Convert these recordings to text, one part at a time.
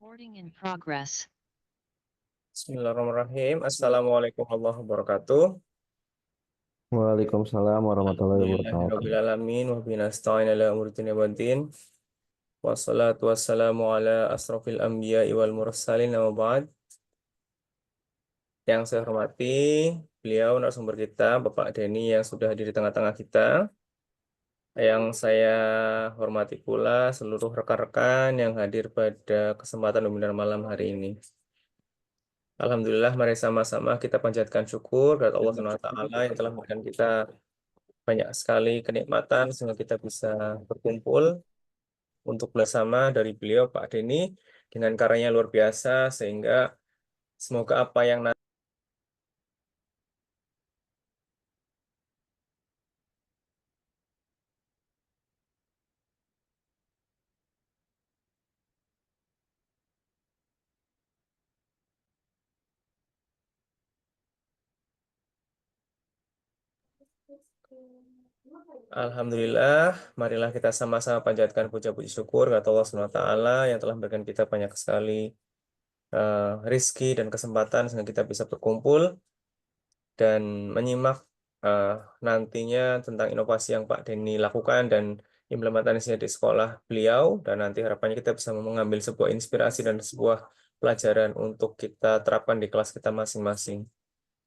Recording in progress. Bismillahirrahmanirrahim. Assalamualaikum warahmatullahi wabarakatuh. Waalaikumsalam warahmatullahi wabarakatuh. Alhamdulillahirrahmanirrahim. Wa bihi nasta'in ala umuri dunya waddin. Wassalatu wassalamu ala asrofil anbiya'i wal mursalin wa ba'd. Yang saya hormati beliau narasumber kita Bapak Denny yang sudah hadir di tengah-tengah kita. Yang saya hormati pula seluruh rekan-rekan yang hadir pada kesempatan webinar malam hari ini. Alhamdulillah, mari sama-sama kita panjatkan syukur kepada Allah SWT yang telah memberikan kita banyak sekali kenikmatan sehingga kita bisa berkumpul untuk bersama dari beliau Pak Denny dengan karyanya luar biasa sehingga semoga apa yang Alhamdulillah, marilah kita sama-sama panjatkan puja-puji syukur kepada Allah SWT yang telah memberikan kita banyak sekali rizki dan kesempatan sehingga kita bisa berkumpul dan menyimak eh, nantinya tentang inovasi yang Pak Denny lakukan dan implementasinya di sekolah beliau, dan nanti harapannya kita bisa mengambil sebuah inspirasi dan sebuah pelajaran untuk kita terapkan di kelas kita masing-masing.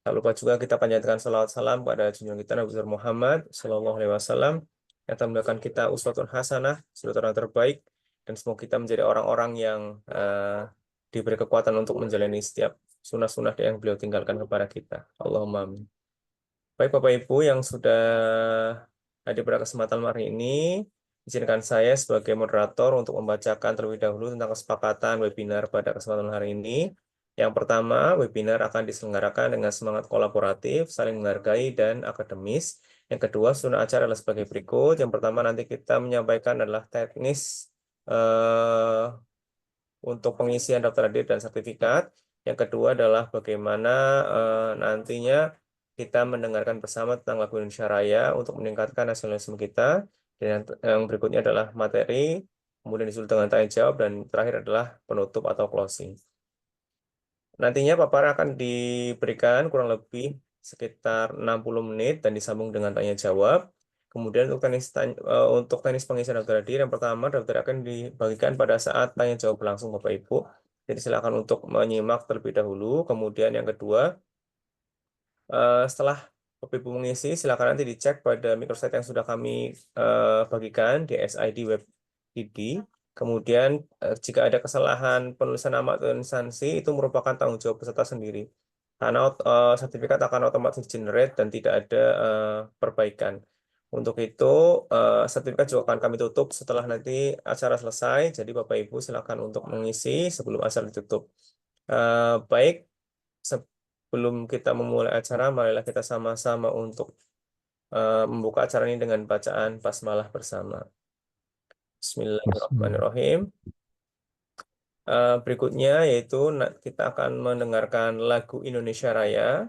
Tak lupa juga kita panjatkan salawat salam pada junjungan kita Nabi besar Muhammad Sallallahu Alaihi Wasallam yang telah memberikan kita uswatun hasanah, suri orang terbaik, dan semoga kita menjadi orang-orang yang diberi kekuatan untuk menjalani setiap sunnah-sunnah yang beliau tinggalkan kepada kita. Allahumma amin. Baik Bapak Ibu yang sudah hadir pada kesempatan hari ini, izinkan saya sebagai moderator untuk membacakan terlebih dahulu tentang kesepakatan webinar pada kesempatan hari ini. Yang pertama, webinar akan diselenggarakan dengan semangat kolaboratif, saling menghargai, dan akademis. Yang kedua, susunan acara adalah sebagai berikut. Yang pertama, nanti kita menyampaikan adalah teknis untuk pengisian daftar hadir dan sertifikat. Yang kedua adalah bagaimana nantinya kita mendengarkan bersama tentang lagu Indonesia Raya untuk meningkatkan nasionalisme kita. Dan yang berikutnya adalah materi, kemudian disusul dengan tanya jawab, dan terakhir adalah penutup atau closing. Nantinya paparan akan diberikan kurang lebih sekitar 60 menit dan disambung dengan tanya jawab. Kemudian untuk teknis pengisian daftar hadir, yang pertama daftar akan dibagikan pada saat tanya jawab langsung Bapak Ibu. Jadi silakan untuk menyimak terlebih dahulu. Kemudian yang kedua, setelah Bapak Ibu mengisi, silakan nanti dicek pada microsite yang sudah kami bagikan di SID web ID. Kemudian jika ada kesalahan penulisan nama atau instansi, itu merupakan tanggung jawab peserta sendiri. Karena sertifikat akan otomatis generate dan tidak ada perbaikan. Untuk itu, sertifikat juga akan kami tutup setelah nanti acara selesai. Jadi Bapak Ibu silakan untuk mengisi sebelum acara ditutup. Baik, sebelum kita memulai acara, marilah kita sama-sama untuk membuka acara ini dengan bacaan basmalah bersama. Bismillahirrahmanirrahim. Berikutnya yaitu kita akan mendengarkan lagu Indonesia Raya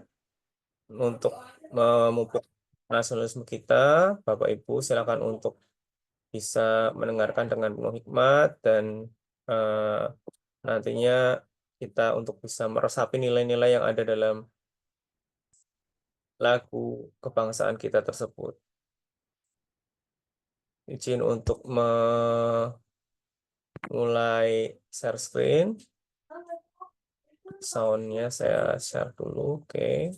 untuk memupuk nasionalisme kita. Bapak Ibu silakan untuk bisa mendengarkan dengan penuh hikmat dan nantinya kita untuk bisa meresapi nilai-nilai yang ada dalam lagu kebangsaan kita tersebut. Izin untuk mulai share screen. Soundnya saya share dulu, oke.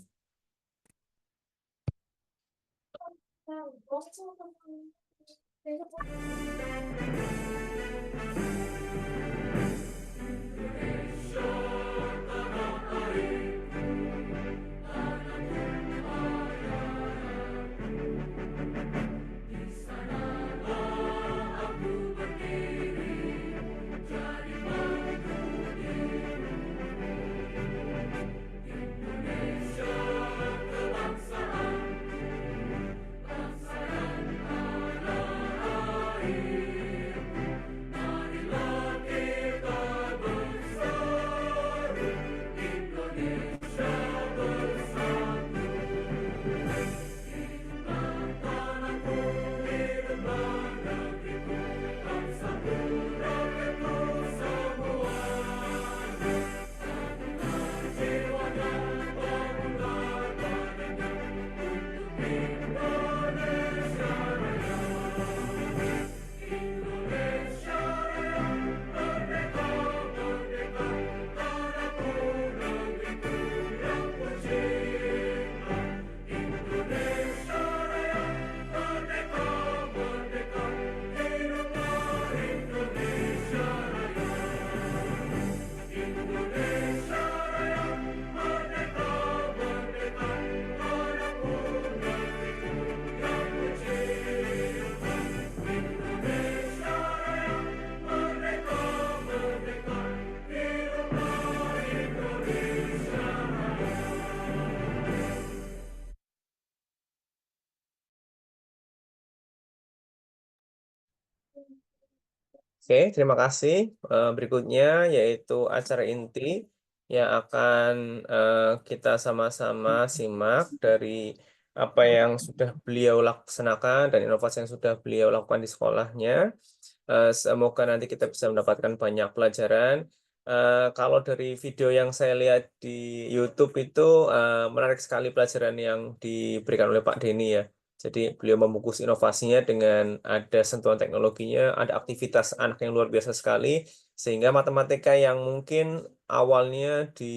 Oke, terima kasih. Berikutnya yaitu acara inti yang akan kita sama-sama simak dari apa yang sudah beliau laksanakan dan inovasi yang sudah beliau lakukan di sekolahnya. Semoga nanti kita bisa mendapatkan banyak pelajaran. Kalau dari video yang saya lihat di YouTube itu menarik sekali pelajaran yang diberikan oleh Pak Denny ya. Jadi beliau membungkus inovasinya dengan ada sentuhan teknologinya, ada aktivitas anak yang luar biasa sekali, sehingga matematika yang mungkin awalnya di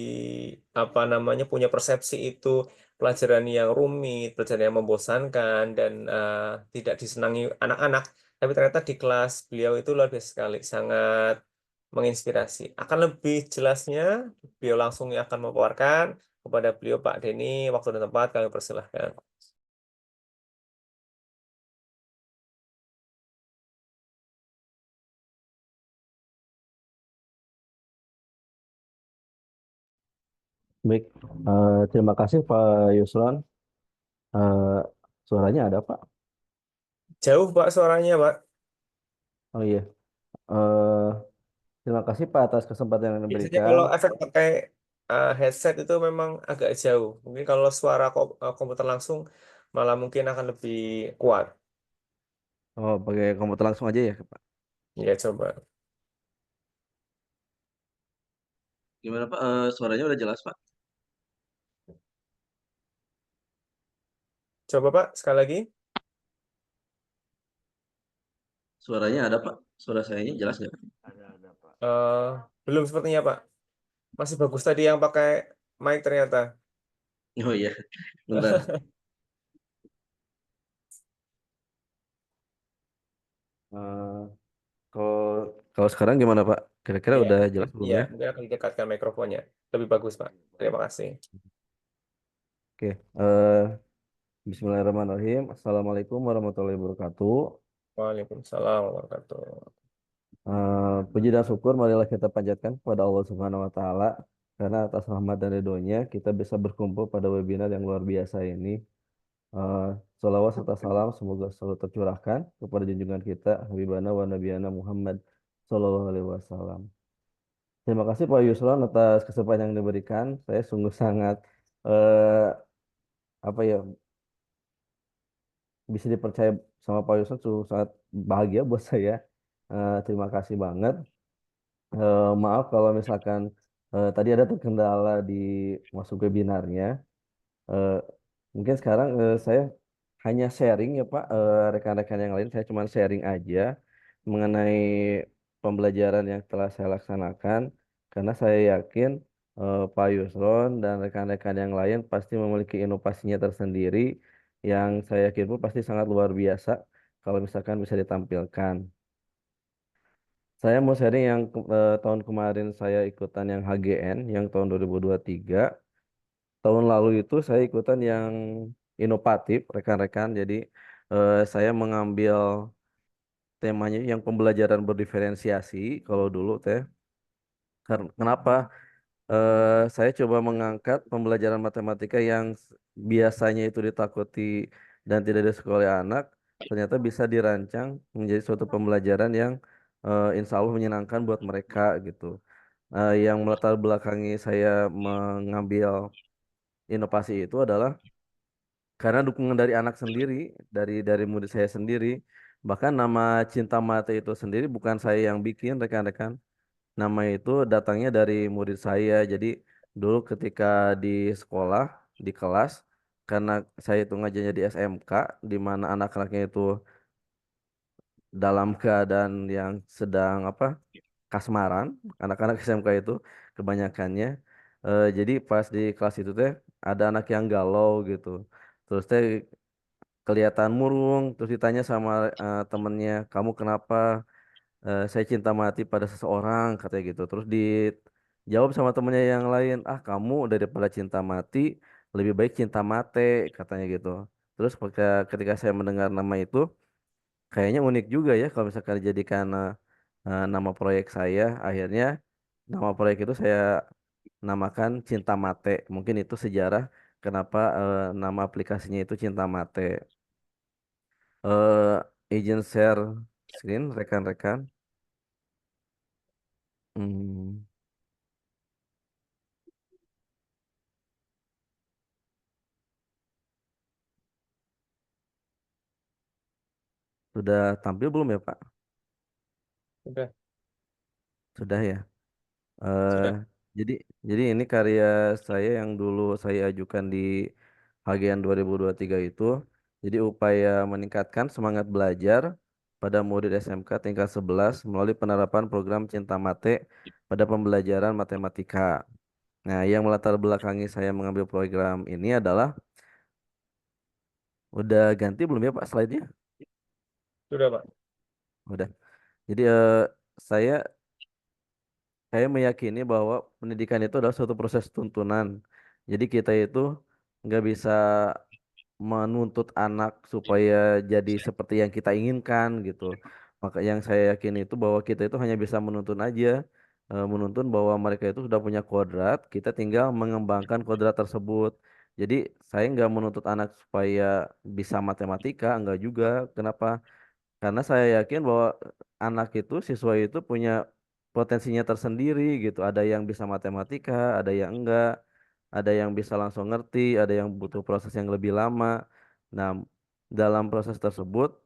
apa namanya punya persepsi itu pelajaran yang rumit, pelajaran yang membosankan dan tidak disenangi anak-anak, tapi ternyata di kelas beliau itu luar biasa sekali, sangat menginspirasi. Akan lebih jelasnya, beliau langsung akan memaparkan kepada beliau Pak Denny, waktu dan tempat kami persilahkan. Baik, terima kasih Pak Yusron. Eh, Suaranya ada Pak? Jauh Pak suaranya Pak. Oh iya, Eh, terima kasih Pak atas kesempatan yang Biasanya diberikan. kalau efek pakai headset itu memang agak jauh. Mungkin kalau suara komputer langsung malah mungkin akan lebih kuat. Oh, pakai komputer langsung aja ya Pak. Ya coba. Gimana Pak? Suaranya udah jelas Pak? Coba Pak, sekali lagi. Suaranya ada Pak? Suara saya ini jelas nggak? Ada Pak. Eh, belum sepertinya Pak. Masih bagus tadi yang pakai mic ternyata. Oh iya, bentar. Eh, kalau kalau sekarang gimana Pak? Kira-kira Iya, udah jelas belum iya, ya? mungkin akan didekatkan mikrofonnya. Lebih bagus Pak. Terima kasih. Oke. Bismillahirrahmanirrahim. Assalamualaikum warahmatullahi wabarakatuh. Waalaikumsalam warahmatullahi. Puji dan syukur marilah kita panjatkan kepada Allah Subhanahu wa taala karena atas rahmat dan ridhonya kita bisa berkumpul pada webinar yang luar biasa ini. Uh, Salawat serta salam semoga selalu tercurahkan kepada junjungan kita Habibana wa Nabiyana Muhammad Sallallahu Alaihi Wasallam. Terima kasih Pak Yusron atas kesempatan yang diberikan. Saya sungguh sangat eh, apa ya bisa dipercaya sama Pak Yusron, sungguh sangat bahagia buat saya. Terima kasih banget. Maaf kalau misalkan tadi ada terkendala di masuk webinarnya. Eh, Mungkin sekarang saya hanya sharing ya Pak, rekan-rekan yang lain saya cuma sharing aja mengenai pembelajaran yang telah saya laksanakan karena saya yakin Pak Yusron dan rekan-rekan yang lain pasti memiliki inovasinya tersendiri yang saya yakin pun pasti sangat luar biasa kalau misalkan bisa ditampilkan. Saya mau sharing yang tahun kemarin saya ikutan yang HGN yang tahun 2023. Tahun lalu itu saya ikutan yang inovatif rekan-rekan. Jadi saya mengambil temanya yang pembelajaran berdiferensiasi kalau dulu teh. Kenapa? Saya coba mengangkat pembelajaran matematika yang biasanya itu ditakuti dan tidak disukai oleh anak, ternyata bisa dirancang menjadi suatu pembelajaran yang insya Allah menyenangkan buat mereka gitu. Yang melatar belakangi saya mengambil inovasi itu adalah karena dukungan dari anak sendiri, dari murid saya sendiri. Bahkan nama Cinta Mate itu sendiri bukan saya yang bikin, rekan-rekan. Nama itu datangnya dari murid saya. Jadi dulu ketika di sekolah, di kelas, karena saya itu ngajarnya di SMK, di mana anak-anaknya itu dalam keadaan yang sedang apa kasmaran, anak-anak SMK itu kebanyakannya. Jadi pas di kelas itu teh ada anak yang galau gitu. Terus teh kelihatan murung, terus ditanya sama temennya, kamu kenapa? Saya cinta mati pada seseorang, katanya gitu. Terus dijawab sama temennya yang lain, ah kamu daripada cinta mati, lebih baik cinta mate, katanya gitu. Terus ketika saya mendengar nama itu, kayaknya unik juga ya kalau misalkan dijadikan nama proyek saya. Akhirnya nama proyek itu saya namakan Cinta Mate. Mungkin itu sejarah kenapa nama aplikasinya itu Cinta Mate. Izin share screen rekan-rekan. Sudah tampil belum ya Pak? Sudah, Sudah ya. Eh, sudah. jadi jadi ini karya saya yang dulu saya ajukan di Hagean 2023 itu. Jadi upaya meningkatkan semangat belajar pada murid SMK tingkat 11 melalui penerapan program Cinta Mate pada pembelajaran matematika. Nah, yang melatar belakangi saya mengambil program ini adalah udah ganti belum ya Pak slide-nya? Sudah, Pak. Udah. Jadi saya saya meyakini bahwa pendidikan itu adalah suatu proses tuntunan. Jadi kita itu nggak bisa menuntut anak supaya jadi seperti yang kita inginkan gitu. Maka yang saya yakin itu bahwa kita itu hanya bisa menuntun aja, menuntun bahwa mereka itu sudah punya kodrat, kita tinggal mengembangkan kodrat tersebut. Jadi saya nggak menuntut anak supaya bisa matematika, enggak juga. Kenapa? Karena saya yakin bahwa anak itu, siswa itu punya potensinya tersendiri gitu. Ada yang bisa matematika, ada yang enggak, ada yang bisa langsung ngerti, ada yang butuh proses yang lebih lama. Nah, dalam proses tersebut,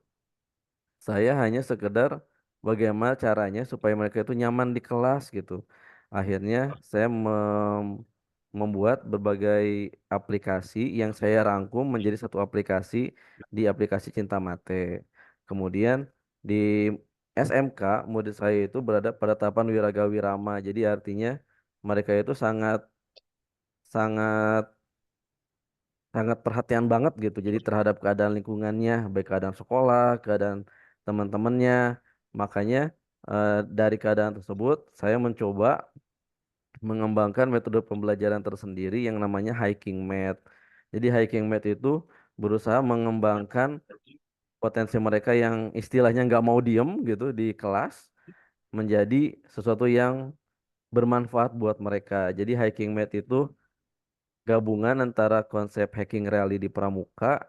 saya hanya sekedar bagaimana caranya supaya mereka itu nyaman di kelas gitu. Akhirnya saya membuat berbagai aplikasi yang saya rangkum menjadi satu aplikasi di aplikasi Cinta Mate. Kemudian di SMK murid saya itu berada pada tahapan Wiragawi Rama. Jadi artinya mereka itu sangat sangat sangat perhatian banget gitu. Jadi terhadap keadaan lingkungannya, baik keadaan sekolah, keadaan teman-temannya. Makanya dari keadaan tersebut saya mencoba mengembangkan metode pembelajaran tersendiri yang namanya hiking math. Jadi hiking math itu berusaha mengembangkan potensi mereka yang istilahnya nggak mau diem gitu di kelas menjadi sesuatu yang bermanfaat buat mereka. Jadi hiking math itu gabungan antara konsep hacking rally di pramuka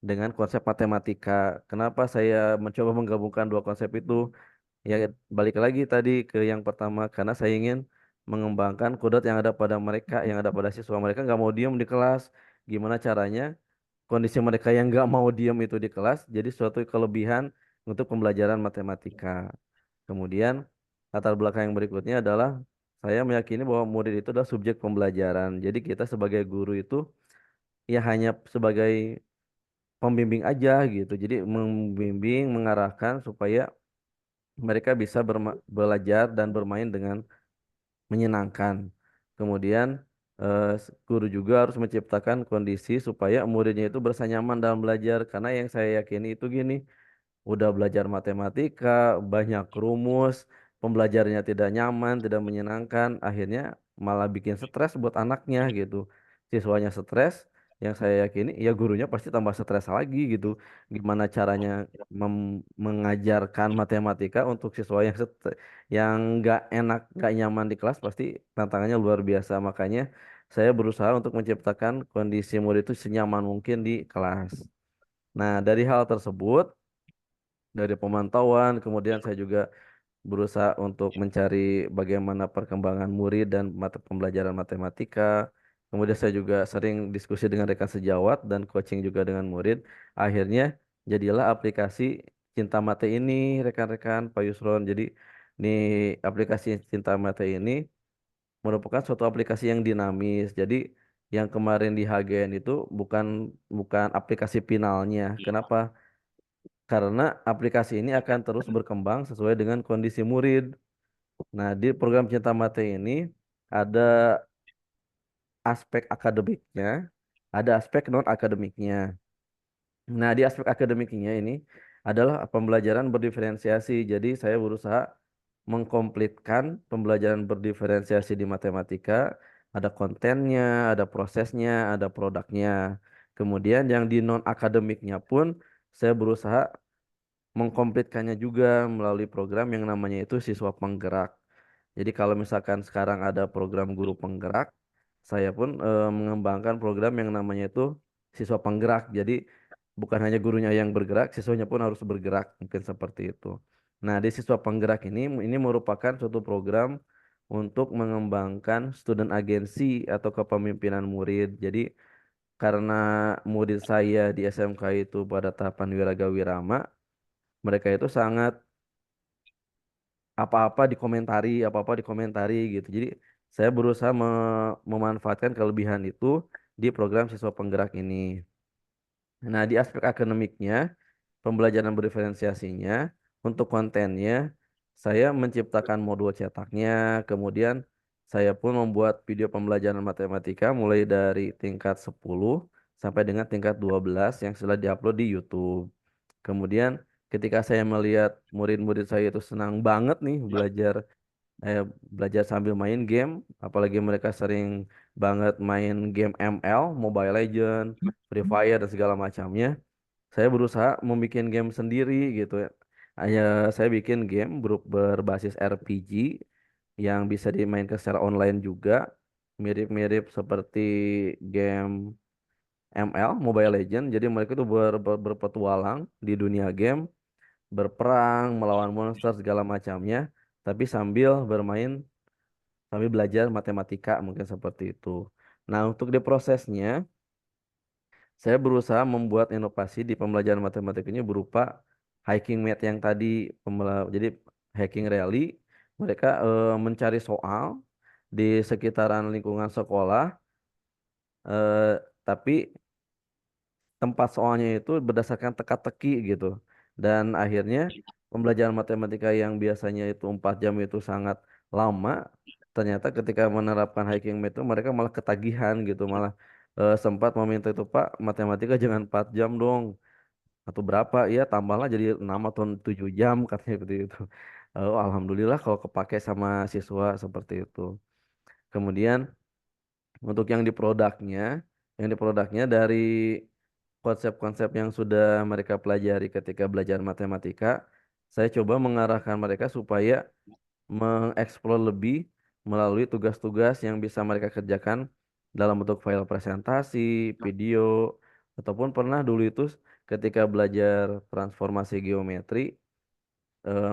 dengan konsep matematika. Kenapa saya mencoba menggabungkan dua konsep itu? Ya balik lagi tadi ke yang pertama karena saya ingin mengembangkan kodrat yang ada pada mereka, yang ada pada siswa mereka nggak mau diem di kelas. Gimana caranya kondisi mereka yang nggak mau diem itu di kelas jadi suatu kelebihan untuk pembelajaran matematika. Kemudian latar belakang yang berikutnya adalah saya meyakini bahwa murid itu adalah subjek pembelajaran. Jadi kita sebagai guru itu ya hanya sebagai pembimbing aja gitu. Jadi membimbing, mengarahkan supaya mereka bisa belajar dan bermain dengan menyenangkan. Kemudian guru juga harus menciptakan kondisi supaya muridnya itu berasa nyaman dalam belajar. Karena yang saya yakini itu gini, udah belajar matematika, banyak rumus, pembelajarannya tidak nyaman, tidak menyenangkan, akhirnya malah bikin stres buat anaknya gitu. Siswanya stres, yang saya yakini ya gurunya pasti tambah stres lagi gitu. Gimana caranya mengajarkan matematika untuk siswa yang yang nggak enak, nggak nyaman di kelas pasti tantangannya luar biasa. Makanya saya berusaha untuk menciptakan kondisi murid itu senyaman mungkin di kelas. Nah, dari hal tersebut dari pemantauan, kemudian saya juga berusaha untuk mencari bagaimana perkembangan murid dan mata pembelajaran matematika. Kemudian saya juga sering diskusi dengan rekan sejawat dan coaching juga dengan murid. Akhirnya jadilah aplikasi Cinta Mate ini, rekan-rekan Pak Yusron. Jadi ini aplikasi Cinta Mate ini merupakan suatu aplikasi yang dinamis. Jadi yang kemarin di HGN itu bukan bukan aplikasi finalnya. Kenapa? Karena aplikasi ini akan terus berkembang sesuai dengan kondisi murid. Nah, di program Cinta Mate ini ada aspek akademiknya, ada aspek non-akademiknya. Nah, di aspek akademiknya ini adalah pembelajaran berdiferensiasi. Jadi, saya berusaha mengkomplitkan pembelajaran berdiferensiasi di matematika. Ada kontennya, ada prosesnya, ada produknya. Kemudian yang di non-akademiknya pun saya berusaha mengkomplitkannya juga melalui program yang namanya itu siswa penggerak. Jadi kalau misalkan sekarang ada program guru penggerak, saya pun mengembangkan program yang namanya itu siswa penggerak. Jadi bukan hanya gurunya yang bergerak, siswanya pun harus bergerak, mungkin seperti itu. Nah, di siswa penggerak ini merupakan suatu program untuk mengembangkan student agency atau kepemimpinan murid. Jadi karena murid saya di SMK itu pada tahapan Wiragawirama, mereka itu sangat apa-apa dikomentari gitu. Jadi saya berusaha memanfaatkan kelebihan itu di program siswa penggerak ini. Nah, di aspek akademiknya, pembelajaran berdiferensiasinya, untuk kontennya, saya menciptakan modul cetaknya, kemudian saya pun membuat video pembelajaran matematika mulai dari tingkat 10 sampai dengan tingkat 12 yang sudah diupload di YouTube. Kemudian ketika saya melihat murid-murid saya itu senang banget nih eh, belajar sambil main game, apalagi mereka sering banget main game ML, Mobile Legend, Free Fire dan segala macamnya. Saya berusaha membuat game sendiri gitu ya. Hanya saya bikin game berbasis RPG yang bisa dimainkan secara online juga, mirip-mirip seperti game ML, Mobile Legend. Jadi mereka itu berpetualang di dunia game, berperang, melawan monster segala macamnya, tapi sambil belajar matematika mungkin seperti itu. Nah, untuk di prosesnya, saya berusaha membuat inovasi di pembelajaran matematika ini berupa hiking math yang tadi, jadi hiking rally, mereka mencari soal di sekitaran lingkungan sekolah, eh, tapi tempat soalnya itu berdasarkan teka-teki gitu. Dan akhirnya pembelajaran matematika yang biasanya itu 4 jam itu sangat lama, ternyata ketika menerapkan hiking method itu mereka malah ketagihan gitu, malah sempat meminta itu Pak, matematika jangan 4 jam dong. Atau berapa ya tambahlah jadi 6 atau 7 jam katanya seperti itu. Oh, alhamdulillah kalau kepake sama siswa seperti itu. Kemudian untuk yang di produknya dari konsep-konsep yang sudah mereka pelajari ketika belajar matematika, saya coba mengarahkan mereka supaya mengeksplor lebih melalui tugas-tugas yang bisa mereka kerjakan dalam bentuk file presentasi, video, ataupun pernah dulu itu ketika belajar transformasi geometri,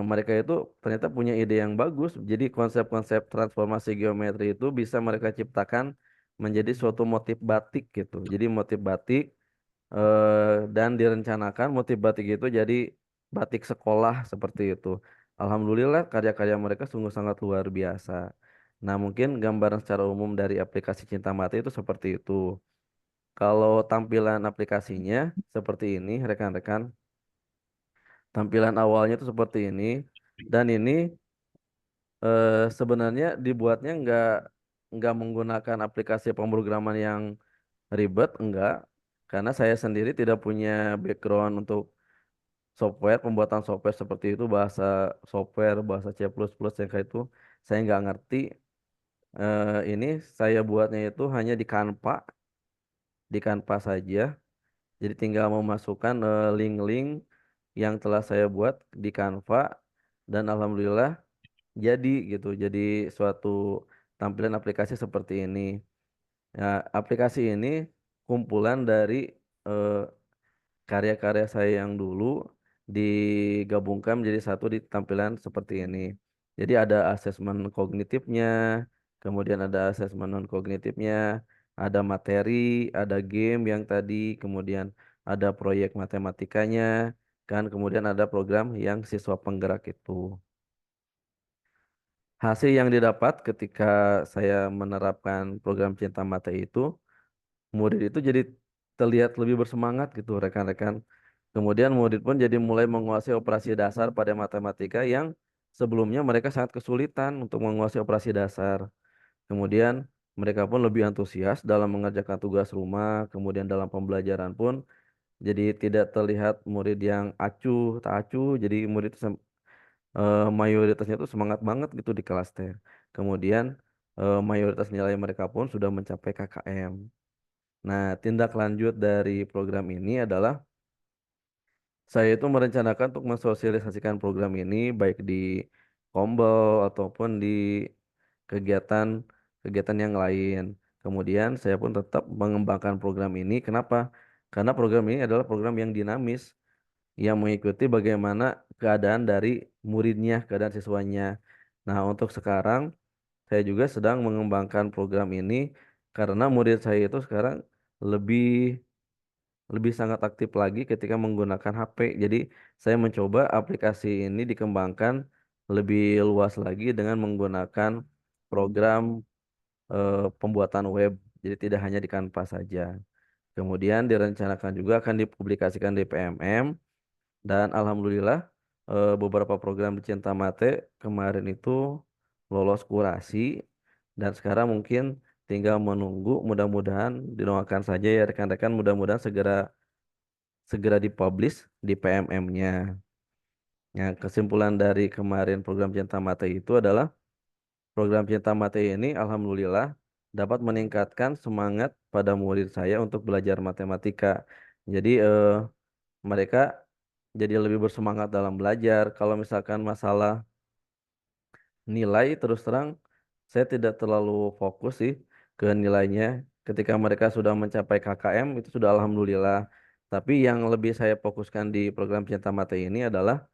mereka itu ternyata punya ide yang bagus. Jadi konsep-konsep transformasi geometri itu bisa mereka ciptakan menjadi suatu motif batik gitu. Jadi motif batik dan direncanakan motif batik itu jadi batik sekolah seperti itu. Alhamdulillah karya-karya mereka sungguh sangat luar biasa. Nah, mungkin gambaran secara umum dari aplikasi Cinta Mati itu seperti itu. Kalau tampilan aplikasinya seperti ini, rekan-rekan. Tampilan awalnya itu seperti ini. Dan ini sebenarnya dibuatnya nggak menggunakan aplikasi pemrograman yang ribet, enggak. Karena saya sendiri tidak punya background untuk pembuatan software seperti itu, bahasa software, bahasa C++ yang kayak itu, saya nggak ngerti. Ini saya buatnya itu hanya di Canva saja. Jadi tinggal memasukkan link-link yang telah saya buat di Canva dan alhamdulillah jadi gitu. Jadi suatu tampilan aplikasi seperti ini. Ya, aplikasi ini kumpulan dari eh, karya-karya saya yang dulu digabungkan menjadi satu di tampilan seperti ini. Jadi ada asesmen kognitifnya, kemudian ada asesmen non kognitifnya, ada materi, ada game yang tadi, kemudian ada proyek matematikanya, kan kemudian ada program yang siswa penggerak itu. Hasil yang didapat ketika saya menerapkan program Cinta Mata itu, murid itu jadi terlihat lebih bersemangat gitu rekan-rekan. Kemudian murid pun jadi mulai menguasai operasi dasar pada matematika yang sebelumnya mereka sangat kesulitan untuk menguasai operasi dasar. Kemudian mereka pun lebih antusias dalam mengerjakan tugas rumah, kemudian dalam pembelajaran pun jadi tidak terlihat murid yang acuh, tak acuh, jadi murid mayoritasnya itu semangat banget gitu di kelas teh. Kemudian mayoritas nilai mereka pun sudah mencapai KKM. Nah, tindak lanjut dari program ini adalah saya itu merencanakan untuk mensosialisasikan program ini baik di Kombel ataupun di kegiatan-kegiatan yang lain. Kemudian saya pun tetap mengembangkan program ini. Kenapa? Karena program ini adalah program yang dinamis, yang mengikuti bagaimana keadaan dari muridnya, keadaan siswanya. Nah, untuk sekarang saya juga sedang mengembangkan program ini karena murid saya itu sekarang lebih lebih sangat aktif lagi ketika menggunakan HP. Jadi saya mencoba aplikasi ini dikembangkan lebih luas lagi dengan menggunakan program pembuatan web. Jadi tidak hanya di Canva saja. Kemudian direncanakan juga akan dipublikasikan di PMM dan alhamdulillah beberapa program di Cinta Mate kemarin itu lolos kurasi dan sekarang mungkin tinggal menunggu, mudah-mudahan didoakan saja ya rekan-rekan, mudah-mudahan segera segera dipublish di PMM-nya. Nah, kesimpulan dari kemarin program Cinta Mate itu adalah program Cinta Mate ini alhamdulillah dapat meningkatkan semangat pada murid saya untuk belajar matematika. Jadi mereka jadi lebih bersemangat dalam belajar. Kalau misalkan masalah nilai, terus terang saya tidak terlalu fokus sih ke nilainya. Ketika mereka sudah mencapai KKM itu sudah alhamdulillah. Tapi yang lebih saya fokuskan di program Cinta Mata ini adalah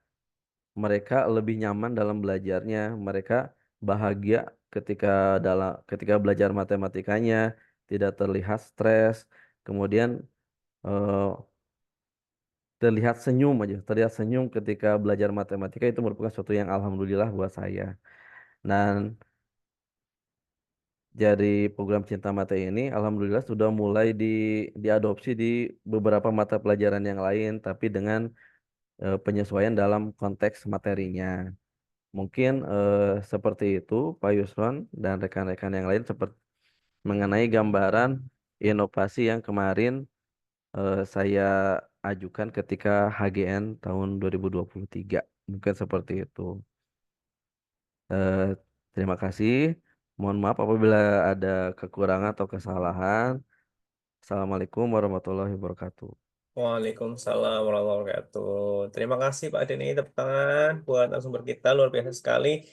mereka lebih nyaman dalam belajarnya. Mereka bahagia ketika belajar matematikanya, tidak terlihat stres. Kemudian eh, terlihat senyum aja, terlihat senyum ketika belajar matematika itu merupakan suatu yang alhamdulillah buat saya. Dan dari program Cinta Mata ini, alhamdulillah sudah mulai diadopsi di beberapa mata pelajaran yang lain, tapi dengan penyesuaian dalam konteks materinya. Mungkin seperti itu, Pak Yusron dan rekan-rekan yang lain seperti mengenai gambaran inovasi yang kemarin saya ajukan ketika HGN tahun 2023. Mungkin seperti itu. Eh, Terima kasih. Mohon maaf apabila ada kekurangan atau kesalahan. Assalamualaikum warahmatullahi wabarakatuh. Waalaikumsalam warahmatullahi wabarakatuh. Terima kasih Pak Denny, tepuk tangan buat narasumber kita, luar biasa sekali.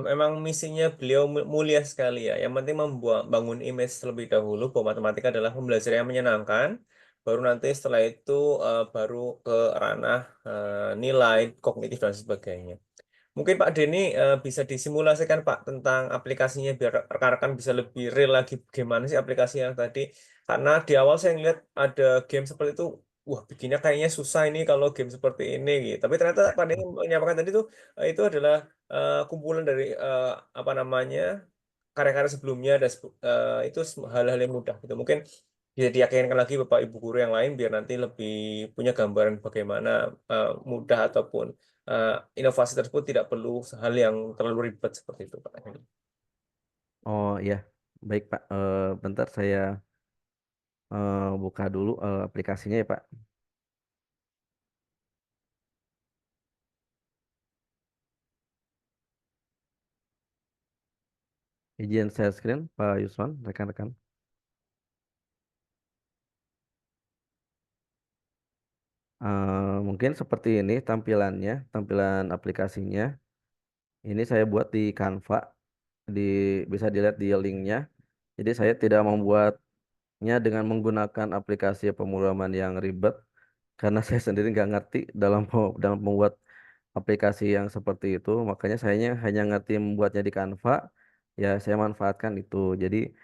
Emang misinya beliau mulia sekali ya. Yang penting membuat bangun image terlebih dahulu bahwa matematika adalah pembelajaran yang menyenangkan. Baru nanti setelah itu baru ke ranah nilai, kognitif dan sebagainya. Mungkin Pak Denny bisa disimulasikan Pak tentang aplikasinya biar rekan-rekan bisa lebih real lagi gimana sih aplikasi yang tadi. Karena di awal saya ngeliat ada game seperti itu, wah bikinnya kayaknya susah ini kalau game seperti ini gitu. Tapi ternyata Pak Denny menyampaikan tadi tuh itu adalah kumpulan dari apa namanya karya-karya sebelumnya dan itu hal-hal yang mudah gitu. Mungkin bisa diyakinkan lagi Bapak Ibu guru yang lain biar nanti lebih punya gambaran bagaimana mudah ataupun inovasi tersebut tidak perlu hal yang terlalu ribet seperti itu Pak. Oh iya, baik Pak. Bentar saya buka dulu aplikasinya ya Pak. Izin share screen Pak Yusron, rekan-rekan. Mungkin seperti ini tampilannya, tampilan aplikasinya. Ini saya buat di Canva, di bisa dilihat di linknya. Jadi saya tidak membuatnya dengan menggunakan aplikasi pemrograman yang ribet karena saya sendiri nggak ngerti dalam membuat aplikasi yang seperti itu. Makanya saya hanya ngerti membuatnya di Canva. Ya saya manfaatkan itu. Jadi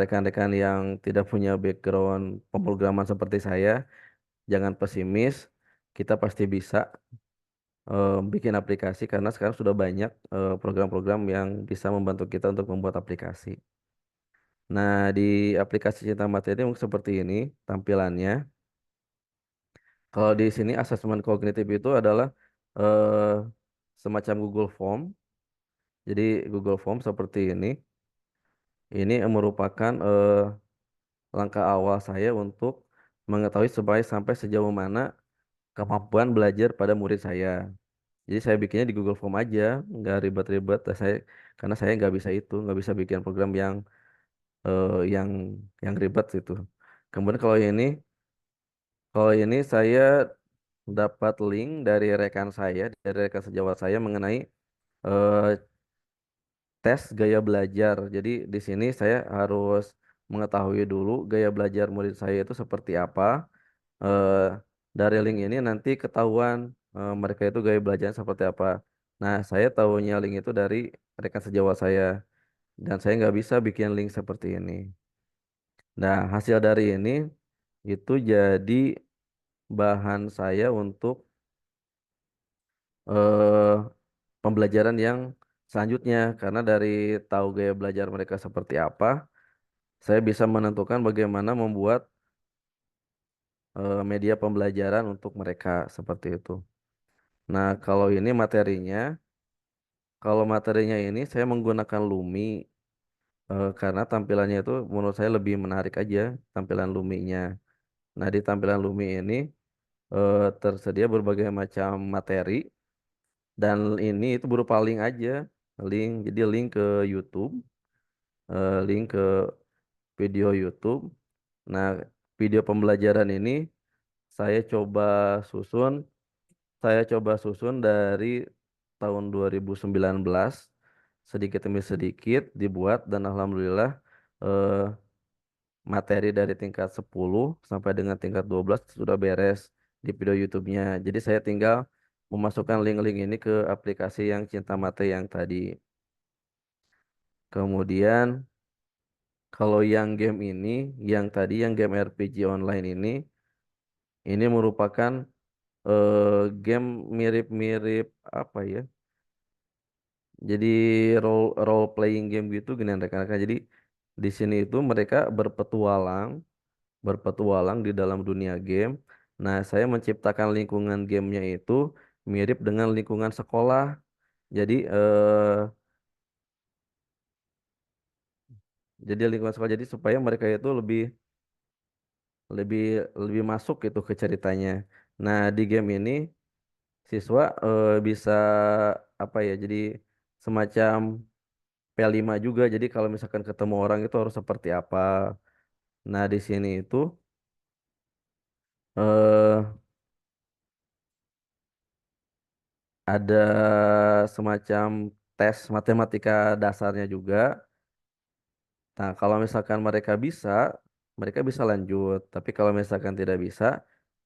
rekan-rekan yang tidak punya background pemrograman seperti saya, jangan pesimis. Kita pasti bisa bikin aplikasi karena sekarang sudah banyak program-program yang bisa membantu kita untuk membuat aplikasi. Nah, di aplikasi Cinta Materi mungkin seperti ini tampilannya. Kalau di sini asesmen kognitif itu adalah eh, semacam Google Form. Jadi Google Form seperti ini. Ini merupakan langkah awal saya untuk mengetahui supaya sampai sejauh mana kemampuan belajar pada murid saya. Jadi saya bikinnya di Google Form aja, nggak ribet-ribet. Karena saya nggak bisa itu, nggak bisa bikin program yang eh, yang yang ribet itu. Kemudian kalau ini saya dapat link dari rekan saya, dari rekan sejawat saya mengenai eh, tes gaya belajar. Jadi di sini saya harus mengetahui dulu gaya belajar murid saya itu seperti apa. Eh, dari link ini nanti ketahuan mereka itu gaya belajarnya seperti apa. Nah, saya tahunya link itu dari rekan sejawat saya dan saya nggak bisa bikin link seperti ini. Nah, hasil dari ini itu jadi bahan saya untuk eh, pembelajaran yang selanjutnya karena dari tahu gaya belajar mereka seperti apa, saya bisa menentukan bagaimana membuat media pembelajaran untuk mereka seperti itu. Nah, kalau materinya ini saya menggunakan Lumi karena tampilannya itu menurut saya lebih menarik aja tampilan Luminya. Nah, di tampilan Lumi ini tersedia berbagai macam materi dan ini itu berupa link aja, jadi link ke YouTube, link ke video YouTube. Nah, video pembelajaran ini saya coba susun, saya coba susun dari tahun 2019 sedikit demi sedikit dibuat dan alhamdulillah eh, materi dari tingkat 10 sampai dengan tingkat 12 sudah beres di video YouTube-nya. Jadi saya tinggal memasukkan link-link ini ke aplikasi yang Cinta Mate yang tadi. Kemudian kalau yang game ini, yang tadi yang game RPG online ini merupakan game mirip-mirip apa ya? Jadi role playing game gitu gini rekan-rekan. Jadi di sini itu mereka berpetualang di dalam dunia game. Nah, saya menciptakan lingkungan gamenya itu mirip dengan lingkungan sekolah. Jadi jadi lingkungan sekolah jadi supaya mereka itu lebih lebih masuk gitu ke ceritanya. Nah, di game ini siswa bisa apa ya? Jadi semacam P5 juga. Jadi kalau misalkan ketemu orang itu harus seperti apa. Nah, di sini itu eh ada semacam tes matematika dasarnya juga. Nah, kalau misalkan mereka bisa lanjut. Tapi kalau misalkan tidak bisa,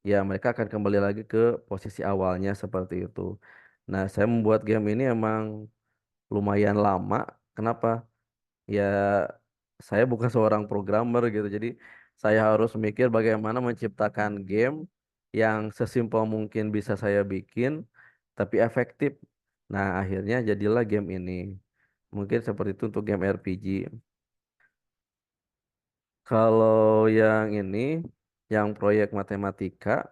ya mereka akan kembali lagi ke posisi awalnya seperti itu. Nah, saya membuat game ini emang lumayan lama. Kenapa? Ya, saya bukan seorang programmer gitu. Jadi, saya harus mikir bagaimana menciptakan game yang sesimpel mungkin bisa saya bikin, tapi efektif. Nah, akhirnya jadilah game ini. Mungkin seperti itu untuk game RPG. Kalau yang ini, yang proyek matematika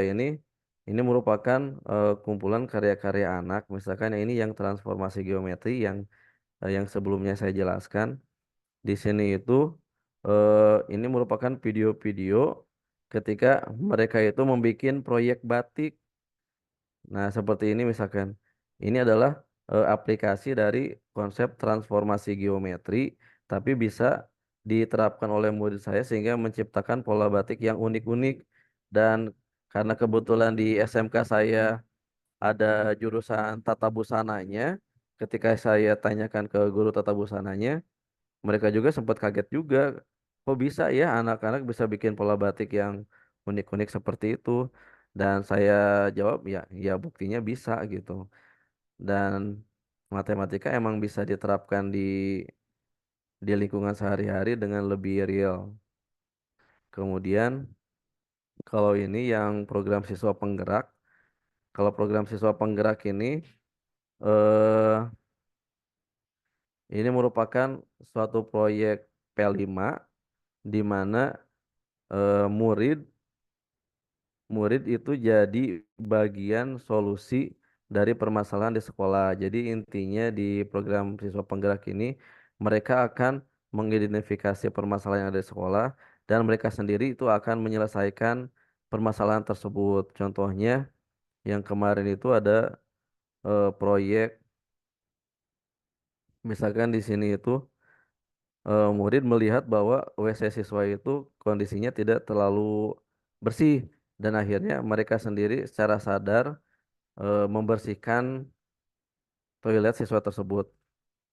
ini merupakan kumpulan karya-karya anak. Misalkan yang ini yang transformasi geometri yang sebelumnya saya jelaskan. Di sini itu ini merupakan video-video ketika mereka itu membuat proyek batik. Nah, seperti ini misalkan. Ini adalah aplikasi dari konsep transformasi geometri, tapi bisa diterapkan oleh murid saya sehingga menciptakan pola batik yang unik-unik. Dan karena kebetulan di SMK saya ada jurusan tata busananya, ketika saya tanyakan ke guru tata busananya, mereka juga sempat kaget juga. Kok bisa ya anak-anak bisa bikin pola batik yang unik-unik seperti itu? Dan saya jawab ya, ya buktinya bisa gitu. Dan matematika emang bisa diterapkan di lingkungan sehari-hari dengan lebih real. Kemudian kalau ini yang program siswa penggerak, kalau program siswa penggerak eh, ini merupakan suatu proyek P5 di mana murid murid itu jadi bagian solusi dari permasalahan di sekolah. Jadi intinya di program siswa penggerak ini mereka akan mengidentifikasi permasalahan yang ada di sekolah dan mereka sendiri itu akan menyelesaikan permasalahan tersebut. Contohnya yang kemarin itu ada proyek misalkan di sini itu murid melihat bahwa WC siswa itu kondisinya tidak terlalu bersih dan akhirnya mereka sendiri secara sadar membersihkan toilet siswa tersebut.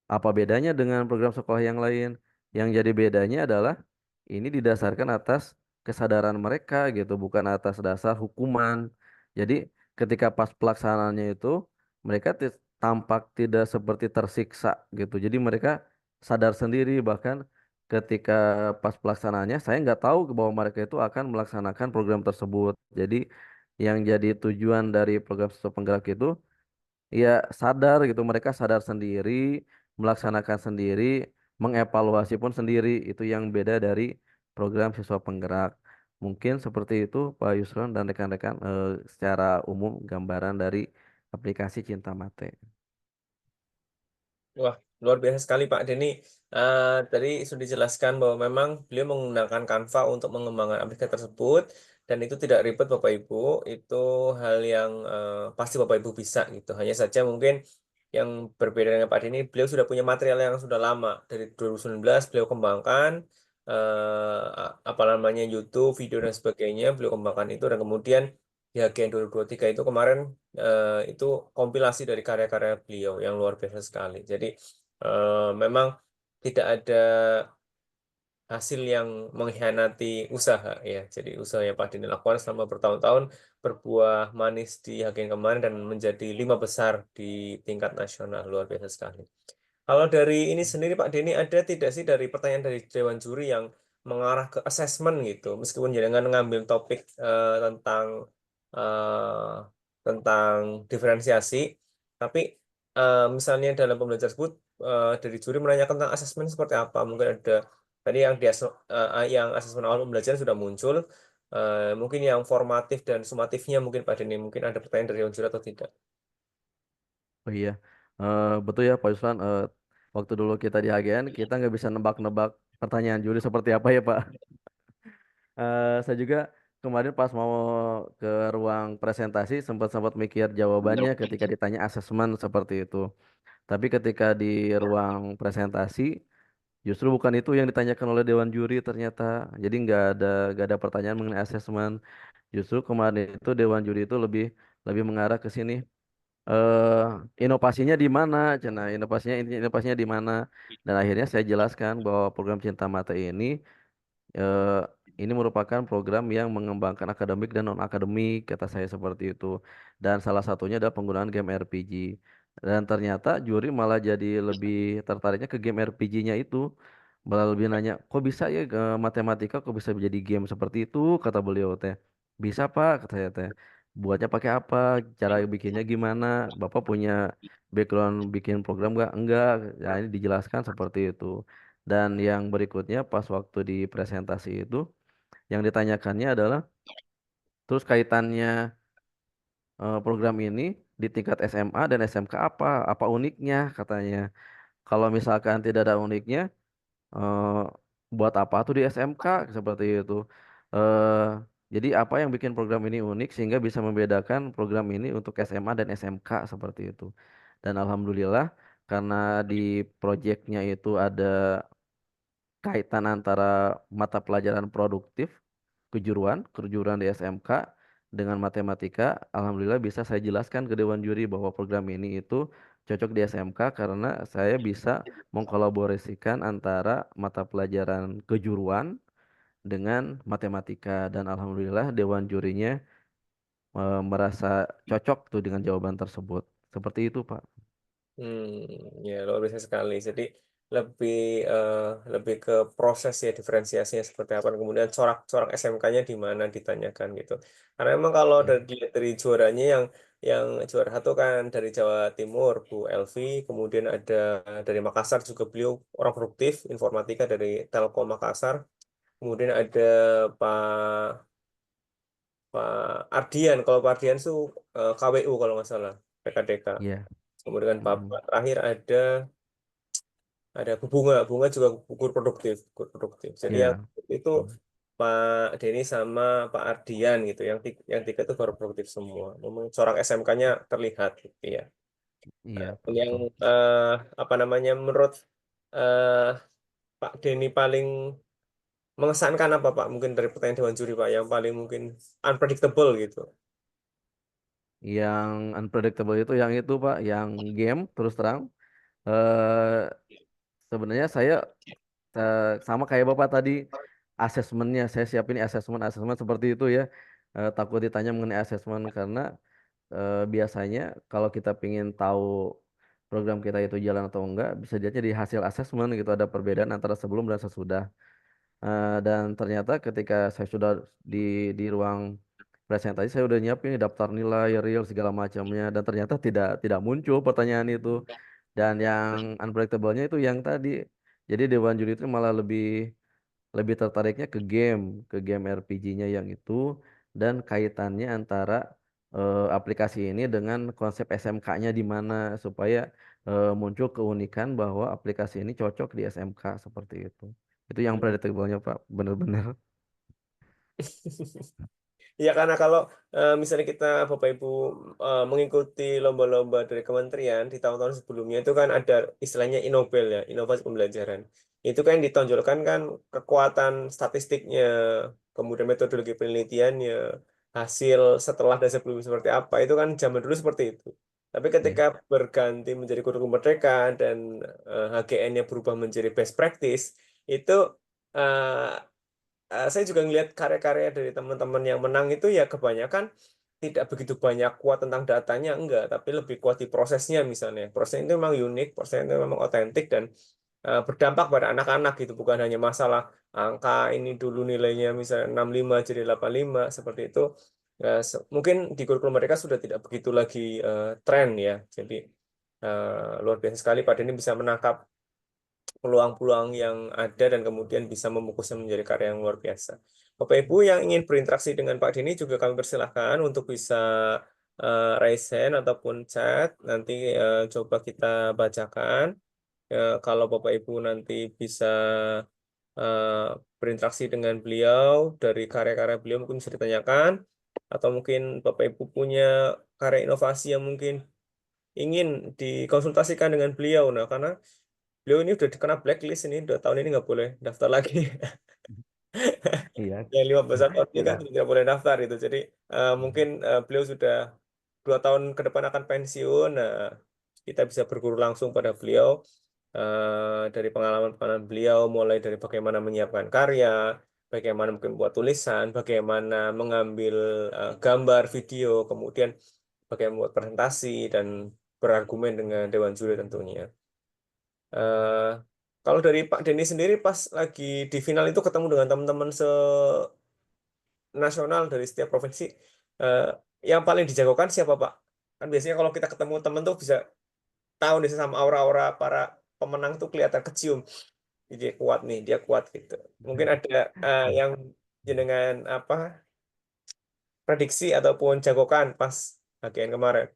Apa bedanya dengan program sekolah yang lain? Yang jadi bedanya adalah ini didasarkan atas kesadaran mereka gitu, bukan atas dasar hukuman. Jadi ketika pas pelaksanaannya itu mereka tampak tidak seperti tersiksa gitu. Jadi mereka sadar sendiri bahkan ketika pas pelaksanaannya saya nggak tahu bahwa mereka itu akan melaksanakan program tersebut. Jadi yang jadi tujuan dari program siswa penggerak itu ya sadar gitu, mereka sadar sendiri, melaksanakan sendiri, mengevaluasi pun sendiri. Itu yang beda dari program siswa penggerak. Mungkin seperti itu Pak Yusron dan rekan-rekan secara umum gambaran dari aplikasi Cinta Mate. Wah, luar biasa sekali Pak Denny. Tadi sudah dijelaskan bahwa memang beliau menggunakan Canva untuk mengembangkan aplikasi tersebut dan itu tidak ribet Bapak Ibu. Itu hal yang pasti Bapak Ibu bisa gitu. Hanya saja mungkin yang berbeda dengan Pak Denny, beliau sudah punya material yang sudah lama. Dari 2019 beliau kembangkan apa namanya YouTube, video dan sebagainya. Beliau kembangkan itu dan kemudian di Agen 2023 itu kemarin itu kompilasi dari karya-karya beliau yang luar biasa sekali. Jadi memang tidak ada hasil yang mengkhianati usaha ya. Jadi usaha yang Pak Dini lakukan selama bertahun-tahun berbuah manis di Agen kemarin dan menjadi 5 besar di tingkat nasional luar biasa sekali. Kalau dari ini sendiri Pak Denny ada tidak sih dari pertanyaan dari Dewan Juri yang mengarah ke assessment gitu, meskipun jangan ngambil topik eh, tentang diferensiasi, tapi misalnya dalam pembelajaran tersebut dari juri menanyakan tentang asesmen seperti apa, mungkin ada tadi yang yang asesmen awal pembelajaran sudah muncul, mungkin yang formatif dan sumatifnya mungkin Pak Denny mungkin ada pertanyaan dari Dewan Juri atau tidak? Oh iya, betul ya Pak Yusron. Waktu dulu kita di AGN, kita nggak bisa nebak-nebak pertanyaan juri seperti apa ya Pak. Saya juga kemarin pas mau ke ruang presentasi sempat-sempat mikir jawabannya ketika ditanya asesmen seperti itu. Tapi ketika di ruang presentasi justru bukan itu yang ditanyakan oleh Dewan Juri ternyata. Jadi nggak ada pertanyaan mengenai asesmen. Justru kemarin itu Dewan Juri itu lebih lebih mengarah ke sini. eh Inovasinya di mana? Cina inovasinya di mana? Dan akhirnya saya jelaskan bahwa program Cinta Mata eh, ini merupakan program yang mengembangkan akademik dan non-akademik, kata saya seperti itu. Dan salah satunya adalah penggunaan game RPG. Dan ternyata juri malah jadi lebih tertariknya ke game RPG-nya itu. Malah lebih nanya, kok bisa ya matematika kok bisa jadi game seperti itu, kata beliau teh. Bisa Pak, kata saya teh. Buatnya pakai apa? Cara bikinnya gimana? Bapak punya background bikin program nggak? Enggak. Ya ini dijelaskan seperti itu. Dan yang berikutnya pas waktu di presentasi itu yang ditanyakannya adalah terus kaitannya program ini di tingkat SMA dan SMK apa? Apa uniknya katanya. Kalau misalkan tidak ada uniknya eh, buat apa tuh di SMK seperti itu. Eh jadi apa yang bikin program ini unik sehingga bisa membedakan program ini untuk SMA dan SMK seperti itu. Dan alhamdulillah karena di proyeknya itu ada kaitan antara mata pelajaran produktif, kejuruan di SMK dengan matematika, alhamdulillah bisa saya jelaskan ke Dewan Juri bahwa program ini itu cocok di SMK karena saya bisa mengkolaborasikan antara mata pelajaran kejuruan dengan matematika dan alhamdulillah Dewan Jurinya merasa cocok tuh dengan jawaban tersebut. Seperti itu, Pak. Ya luar biasa sekali. Jadi lebih eh, lebih ke proses ya diferensiasinya seperti apa. Dan kemudian corak-corak SMK-nya di mana ditanyakan gitu. Karena memang kalau Iya. dari juaranya yang juara satu kan dari Jawa Timur Bu Elvi, kemudian ada dari Makassar juga beliau orang produktif informatika dari Telkom Makassar. Kemudian ada Pak Pak Ardian. Kalau Pak Ardian itu KWU kalau nggak salah, PKDK. Iya. Kemudian Mm. Bapak terakhir ada Bu Bunga, Bunga juga gugur produktif, gugur produktif. Jadi yang Iya. itu Pak Denny sama Pak Ardian gitu, yang tiga itu baru produktif semua. Memang corak SMK-nya terlihat gitu ya. Iya, Yang betul. eh, apa namanya menurut eh, Pak Denny paling mengesankan apa Pak? Mungkin dari pertanyaan Dewan Juri Pak, yang paling mungkin unpredictable gitu. Yang unpredictable itu yang itu Pak, yang game terus terang. eh Sebenarnya saya sama kayak Bapak tadi asesmennya saya siapin asesmen asesmen seperti itu ya. Takut ditanya mengenai asesmen karena biasanya kalau kita ingin tahu program kita itu jalan atau enggak, bisa dilihat di hasil asesmen gitu ada perbedaan antara sebelum dan sesudah. Dan ternyata ketika saya sudah di di ruang presentasi saya udah nyiapin nih daftar nilai real segala macamnya dan ternyata tidak muncul pertanyaan itu. Dan yang unpredictable-nya itu yang tadi. Jadi Dewan Juri itu malah lebih lebih tertariknya ke game RPG-nya yang itu dan kaitannya antara aplikasi ini dengan konsep SMK-nya di mana supaya muncul keunikan bahwa aplikasi ini cocok di SMK seperti itu. Itu yang predictable-nya Pak, benar-benar. Ya karena kalau misalnya kita Bapak Ibu mengikuti lomba-lomba dari kementerian di tahun-tahun sebelumnya itu kan ada istilahnya Inobel ya, inovasi pembelajaran. Itu kan yang ditonjolkan kan kekuatan statistiknya, kemudian metodologi penelitiannya, hasil setelah dan sebelum seperti apa. Itu kan zaman dulu seperti itu. Tapi Ya. ketika berganti menjadi kurikulum merdeka dan HGN-nya berubah menjadi best practice, itu eh, saya juga ngelihat karya-karya dari teman-teman yang menang itu ya kebanyakan tidak begitu banyak kuat tentang datanya, enggak, tapi lebih kuat di prosesnya misalnya. Prosesnya itu memang unik, prosesnya itu memang otentik dan berdampak pada anak-anak gitu, bukan hanya masalah angka ini dulu nilainya misalnya 65 jadi 85 seperti itu. Mungkin di kurikulum mereka sudah tidak begitu lagi tren ya. Jadi luar biasa sekali Pak Denny bisa menangkap peluang-peluang yang ada dan kemudian bisa memukusnya menjadi karya yang luar biasa. Bapak Ibu yang ingin berinteraksi dengan Pak Denny juga kami persilahkan untuk bisa raise hand ataupun chat. Nanti coba kita bacakan. Kalau Bapak Ibu nanti bisa eh, berinteraksi dengan beliau dari karya-karya beliau mungkin bisa ditanyakan. Atau mungkin Bapak Ibu punya karya inovasi yang mungkin ingin dikonsultasikan dengan beliau. Nah, karena beliau ini udah kena blacklist ini, udah tahun ini nggak boleh daftar lagi. Iya. Yang 15 tahun ini kan Ya. sudah tidak boleh daftar itu. Jadi mungkin beliau sudah 2 tahun ke depan akan pensiun. Nah, kita bisa berguru langsung pada beliau dari pengalaman-pengalaman beliau, mulai dari bagaimana menyiapkan karya, bagaimana mungkin buat tulisan, bagaimana mengambil gambar, video, kemudian bagaimana membuat presentasi dan berargumen dengan Dewan Juri tentunya. Eh, Kalau dari Pak Denny sendiri pas lagi di final itu ketemu dengan teman-teman se-nasional dari setiap provinsi, eh, yang paling dijagokan siapa Pak? Kan biasanya kalau kita ketemu teman tuh bisa tahu nih sama aura-aura para pemenang tuh kelihatan kecium. Dia kuat nih, dia kuat gitu. Mungkin ada yang jenengan apa prediksi ataupun jagokan pas bagian kemarin.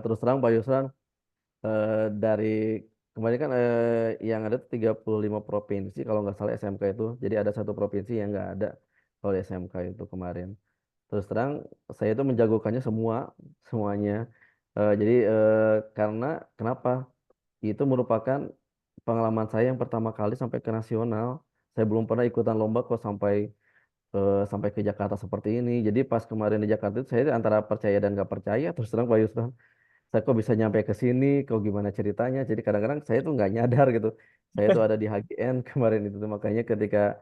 Terus terang Pak Yusran, dari kemarin kan yang ada tuh 35 provinsi kalau nggak salah SMK itu. Jadi ada satu provinsi yang nggak ada kalau di SMK itu kemarin. Terus terang saya itu menjagokannya semuanya. Jadi karena kenapa? Itu merupakan pengalaman saya yang pertama kali sampai ke nasional. Saya belum pernah ikutan lomba kok sampai ke Jakarta seperti ini. Jadi pas kemarin di Jakarta itu saya antara percaya dan nggak percaya. Terus terang Pak Yusran, saya kok bisa nyampe ke sini, kok gimana ceritanya. Jadi kadang-kadang saya tuh nggak nyadar gitu. Saya tuh ada di HGN kemarin itu tuh. Makanya ketika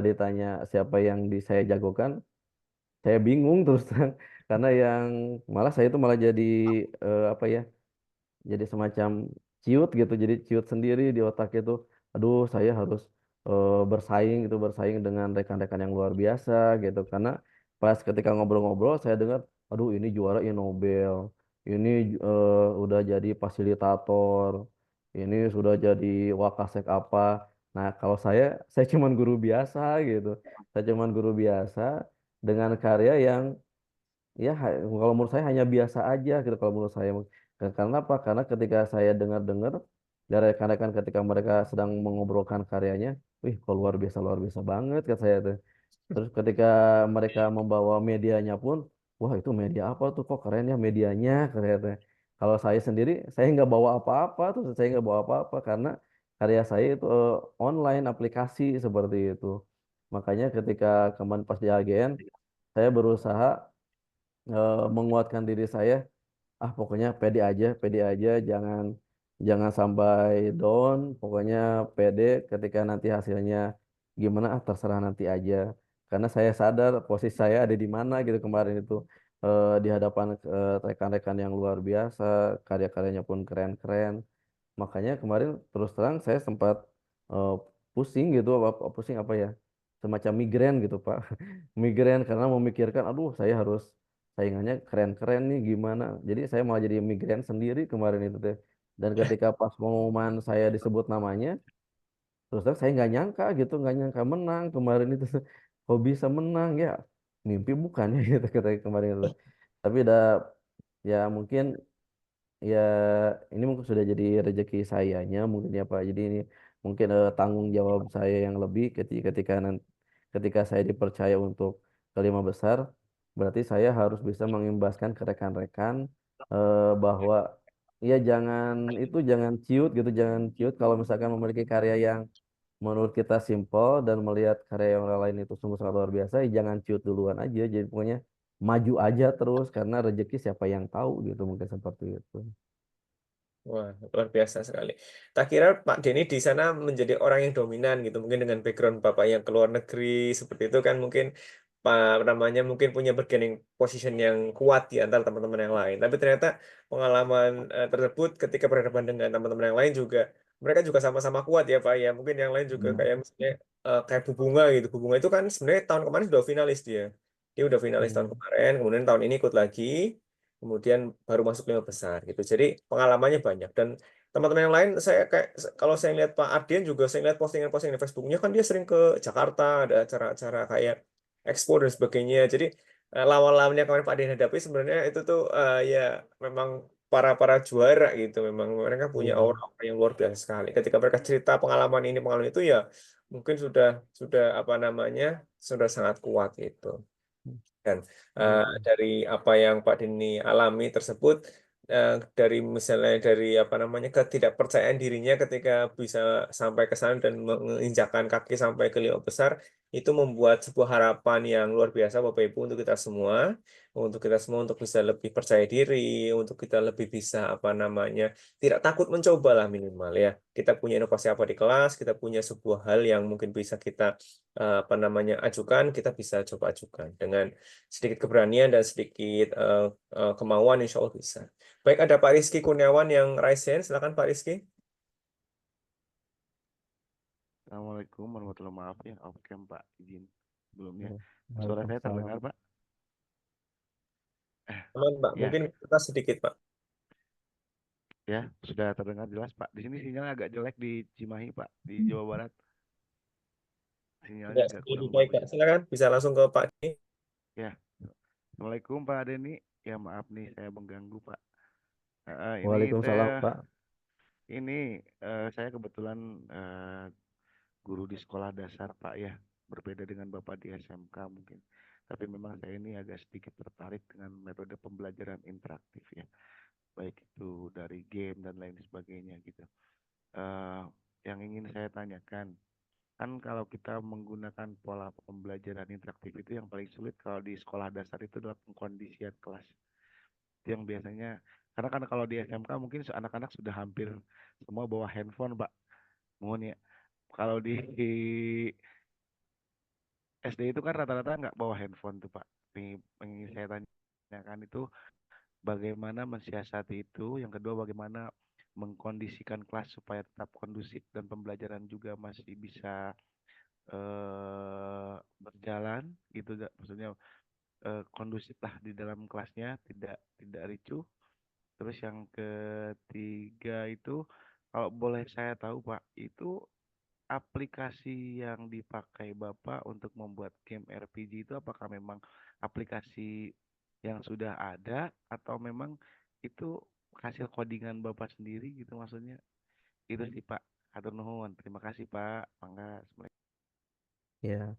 ditanya siapa yang saya jagokan, saya bingung terus terang. Karena yang malah saya itu malah jadi apa ya? Jadi semacam ciut gitu, jadi ciut sendiri di otak itu. Aduh, saya harus bersaing gitu, bersaing dengan rekan-rekan yang luar biasa gitu. Karena pas ketika ngobrol-ngobrol saya dengar, aduh ini juara Nobel, ini udah jadi fasilitator, ini sudah jadi wakasek apa. Nah kalau saya cuman guru biasa gitu, saya cuman guru biasa dengan karya yang ya, kalau menurut saya hanya biasa aja gitu kalau menurut saya. Karena apa? Karena ketika saya dengar-dengar dari rekan-rekan ketika mereka sedang mengobrolkan karyanya, wih, kok luar biasa banget kata saya tuh. Terus ketika mereka membawa medianya pun, wah itu media apa tuh kok keren ya medianya kata saya tuh. Kalau saya sendiri, saya nggak bawa apa-apa tuh, saya nggak bawa apa-apa karena karya saya itu online aplikasi seperti itu. Makanya ketika kemarin pas di AGN, saya berusaha menguatkan diri saya pokoknya pede aja jangan jangan sampai down pokoknya pede ketika nanti hasilnya gimana terserah nanti aja karena saya sadar posisi saya ada di mana gitu kemarin itu di hadapan rekan-rekan yang luar biasa, karya-karyanya pun keren-keren. Makanya kemarin terus terang saya sempat eh, pusing gitu, pusing apa ya, semacam migrain gitu Pak. Migrain karena memikirkan, aduh saya harus saingannya keren-keren nih gimana. Jadi saya malah jadi migrain sendiri kemarin itu teh. Dan ketika pas pengumuman saya disebut namanya, terus terang saya nggak nyangka gitu, nggak nyangka menang kemarin itu. Kok bisa menang ya? Mimpi bukan ya gitu kata kemarin itu. Tapi udah ya mungkin ya ini mungkin sudah jadi rezeki sayanya mungkin ya Pak. Jadi ini mungkin tanggung jawab saya yang lebih ketika nanti ketika saya dipercaya untuk kelima besar, berarti saya harus bisa mengimbaskan ke rekan-rekan bahwa ya jangan ciut gitu, jangan ciut kalau misalkan memiliki karya yang menurut kita simpel dan melihat karya yang orang lain itu sungguh sangat luar biasa, ya jangan ciut duluan aja. Jadi pokoknya maju aja terus karena rezeki siapa yang tahu gitu mungkin seperti itu. Wah, luar biasa sekali. Tak kira Pak Denny di sana menjadi orang yang dominan gitu, mungkin dengan background Bapak yang ke luar negeri seperti itu kan mungkin Pak namanya mungkin punya bargaining position yang kuat di antara teman-teman yang lain. Tapi ternyata pengalaman tersebut ketika berhadapan dengan teman-teman yang lain juga mereka juga sama-sama kuat ya Pak ya. Mungkin yang lain juga Hmm. kayak misalnya kayak Bu Bunga gitu. Bu Bunga itu kan sebenarnya tahun kemarin sudah finalis dia. Dia udah finalis tahun Hmm. kemarin, kemudian tahun ini ikut lagi kemudian baru masuk lima besar gitu. Jadi pengalamannya banyak dan teman-teman yang lain saya kayak kalau saya lihat Pak Ardian juga saya lihat postingan-postingan di Facebooknya kan dia sering ke Jakarta ada acara-acara kayak expo dan sebagainya. Jadi lawan-lawannya kemarin Pak Ardian hadapi sebenarnya itu tuh ya memang para para juara gitu. Memang mereka punya Iya. aura yang luar biasa sekali. Ketika mereka cerita pengalaman ini pengalaman itu ya mungkin sudah apa namanya sudah sangat kuat gitu. Dan Iya. dari apa yang Pak Dini alami tersebut, dari misalnya dari apa namanya ketidakpercayaan dirinya ketika bisa sampai ke sana dan menginjakkan kaki sampai ke lima besar, itu membuat sebuah harapan yang luar biasa Bapak Ibu untuk kita semua untuk bisa lebih percaya diri, untuk kita lebih bisa apa namanya tidak takut mencoba lah minimal ya. Kita punya inovasi apa di kelas, kita punya sebuah hal yang mungkin bisa kita apa namanya ajukan, kita bisa coba ajukan dengan sedikit keberanian dan sedikit kemauan insya Allah bisa. Baik, ada Pak Rizky Kurniawan yang raise hand. Silakan Pak Rizky. Assalamualaikum warahmatullahi wabarakatuh. Maaf ya, oke Pak, izin sebelumnya. Suara saya Waalaikumsalam. terdengar Pak? Teman Pak, Ya, mungkin kita sedikit Pak. ya, sudah terdengar jelas Pak. Di sini sinyal agak jelek di Cimahi Pak, di Jawa Barat. Sinyalnya Tidak agak lebih kurang baik bagus. Pak. Silakan bisa langsung ke Pak Dini. Ya, Assalamualaikum Pak Denny. Ya maaf nih, saya mengganggu Pak. Ini Waalaikumsalam saya, Pak. saya kebetulan guru di sekolah dasar Pak ya, berbeda dengan Bapak di SMK mungkin. Tapi memang saya ini agak sedikit tertarik dengan metode pembelajaran interaktif ya. Baik itu dari game dan lain sebagainya gitu. Eh, yang ingin saya tanyakan, kan kalau kita menggunakan pola pembelajaran interaktif itu yang paling sulit kalau di sekolah dasar itu adalah pengkondisian kelas. Itu yang biasanya, karena kan kalau di SMK mungkin anak-anak sudah hampir semua bawa handphone, Pak. Mohon ya. Kalau di SD itu kan rata-rata nggak bawa handphone tuh, Pak. Ini yang ingin saya tanyakan itu bagaimana mensiasati itu, yang kedua bagaimana mengkondisikan kelas supaya tetap kondusif dan pembelajaran juga masih bisa berjalan gitu, maksudnya kondusif lah di dalam kelasnya, tidak tidak ricuh. Terus yang ketiga itu kalau boleh saya tahu Pak, itu aplikasi yang dipakai Bapak untuk membuat game RPG itu apakah memang aplikasi yang sudah ada atau memang itu hasil codingan Bapak sendiri gitu maksudnya? Itu sih Pak. Atur nuhun. Terima kasih Pak. Mangga. Ya,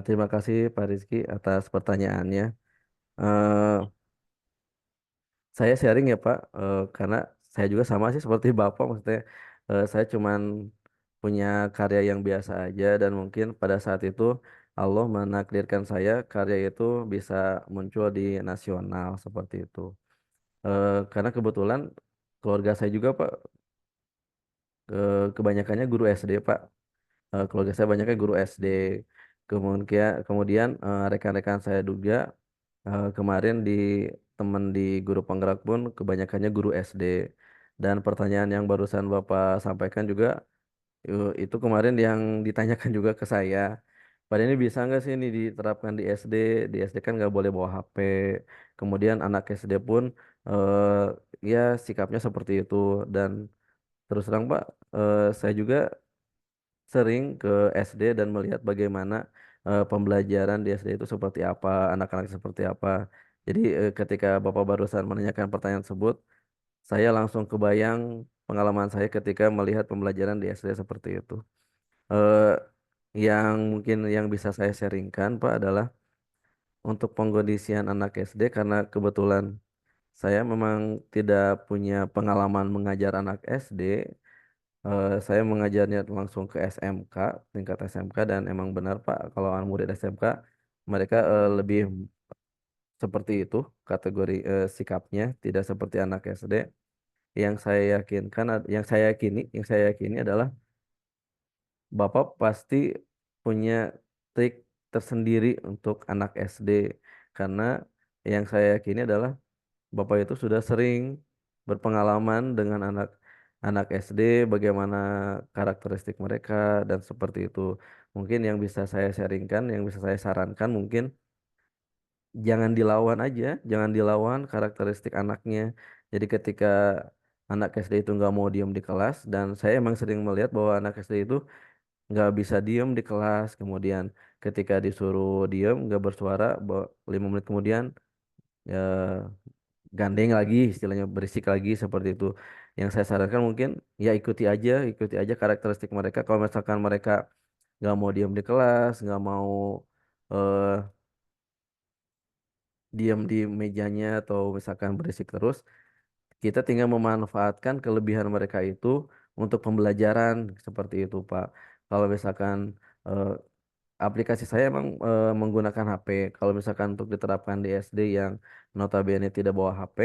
terima kasih Pak Rizky atas pertanyaannya. Eh, saya sharing ya Pak, karena saya juga sama sih seperti Bapak, maksudnya saya cuman punya karya yang biasa aja dan mungkin pada saat itu Allah menakdirkan saya karya itu bisa muncul di nasional seperti itu. Karena kebetulan keluarga saya juga Pak, kebanyakannya guru SD Pak. Keluarga saya banyaknya guru SD. Kemudian rekan-rekan saya juga Kemarin teman di guru penggerak pun kebanyakannya guru SD. Dan pertanyaan yang barusan Bapak sampaikan juga itu kemarin yang ditanyakan juga ke saya. Pada ini bisa nggak sih ini diterapkan di SD? Di SD kan nggak boleh bawa HP. Kemudian anak SD pun ya sikapnya seperti itu. Dan terus terang Pak, saya juga sering ke SD dan melihat bagaimana pembelajaran di SD itu seperti apa, anak-anak seperti apa. Jadi ketika Bapak barusan menanyakan pertanyaan tersebut, saya langsung kebayang pengalaman saya ketika melihat pembelajaran di SD seperti itu. Eh, yang mungkin yang bisa saya sharingkan Pak adalah untuk pengkondisian anak SD karena kebetulan saya memang tidak punya pengalaman mengajar anak SD. Saya mengajarnya langsung ke SMK, tingkat SMK dan emang benar Pak, kalau anak murid SMK mereka lebih seperti itu kategori sikapnya, tidak seperti anak SD. Yang saya yakini adalah Bapak pasti punya trik tersendiri untuk anak SD karena yang saya yakini adalah Bapak itu sudah sering berpengalaman dengan anak SD, bagaimana karakteristik mereka dan seperti itu. Mungkin yang bisa saya sharingkan, yang bisa saya sarankan mungkin jangan dilawan aja, jangan dilawan karakteristik anaknya. Jadi ketika anak SD itu nggak mau diem di kelas dan saya emang sering melihat bahwa anak SD itu nggak bisa diem di kelas, kemudian ketika disuruh diem nggak bersuara, 5 menit kemudian ya gandeng lagi istilahnya berisik lagi seperti itu. Yang saya sarankan mungkin ya ikuti aja karakteristik mereka. Kalau misalkan mereka nggak mau diam di kelas, nggak mau eh, diam di mejanya atau misalkan berisik terus, kita tinggal memanfaatkan kelebihan mereka itu untuk pembelajaran seperti itu, Pak. Kalau misalkan eh, aplikasi saya emang menggunakan HP. Kalau misalkan untuk diterapkan di SD yang notabene tidak bawa HP,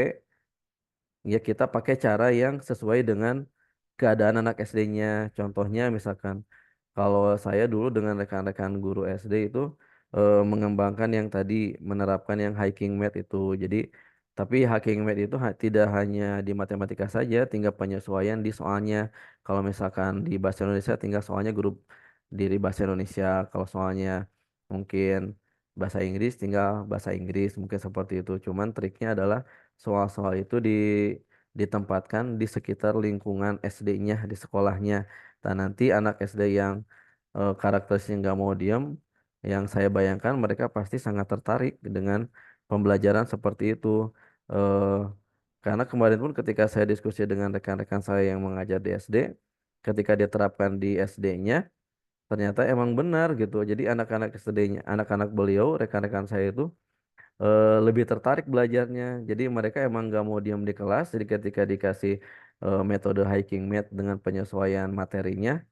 ya kita pakai cara yang sesuai dengan keadaan anak SD-nya. Contohnya misalkan kalau saya dulu dengan rekan-rekan guru SD itu mengembangkan yang tadi menerapkan yang hiking math itu. Jadi tapi hiking math itu tidak hanya di matematika saja, tinggal penyesuaian di soalnya. Kalau misalkan di bahasa Indonesia tinggal soalnya grup diri bahasa Indonesia. Kalau soalnya mungkin bahasa Inggris tinggal bahasa Inggris mungkin seperti itu. Cuman triknya adalah soal-soal itu ditempatkan di sekitar lingkungan SD-nya di sekolahnya. Dan nanti anak SD yang karakterisnya nggak mau diam, yang saya bayangkan mereka pasti sangat tertarik dengan pembelajaran seperti itu. Eh, karena kemarin pun ketika saya diskusi dengan rekan-rekan saya yang mengajar di SD, ketika dia terapkan di SD-nya, ternyata emang benar gitu. Jadi anak-anak SD-nya, anak-anak beliau, rekan-rekan saya itu lebih tertarik belajarnya. Jadi mereka emang nggak mau diam di kelas. Jadi ketika dikasih metode hiking math dengan penyesuaian materinya,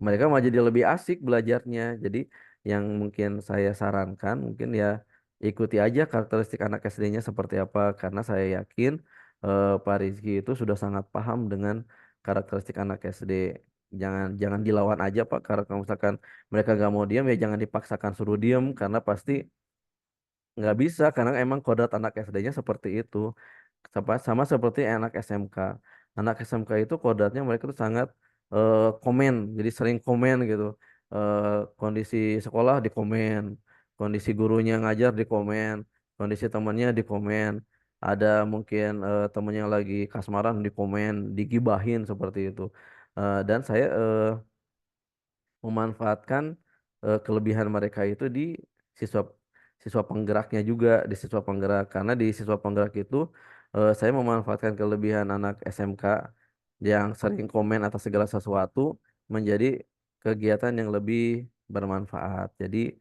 mereka malah jadi lebih asik belajarnya. Jadi yang mungkin saya sarankan mungkin ya ikuti aja karakteristik anak SD-nya seperti apa. Karena saya yakin Pak Rizky itu sudah sangat paham dengan karakteristik anak SD. Jangan jangan dilawan aja Pak. Karena kalau misalkan mereka nggak mau diam ya jangan dipaksakan suruh diam karena pasti nggak bisa karena emang kodrat anak SD-nya seperti itu. Sama seperti anak SMK. Anak SMK itu kodratnya mereka tuh sangat komen, jadi sering komen gitu. Eh, kondisi sekolah di komen, kondisi gurunya ngajar di komen, kondisi temannya di komen. Ada mungkin temennya lagi kasmaran di komen, digibahin seperti itu. Dan saya memanfaatkan kelebihan mereka itu di siswa siswa penggeraknya juga di siswa penggerak karena di siswa penggerak itu saya memanfaatkan kelebihan anak SMK yang sering komen atas segala sesuatu menjadi kegiatan yang lebih bermanfaat. Jadi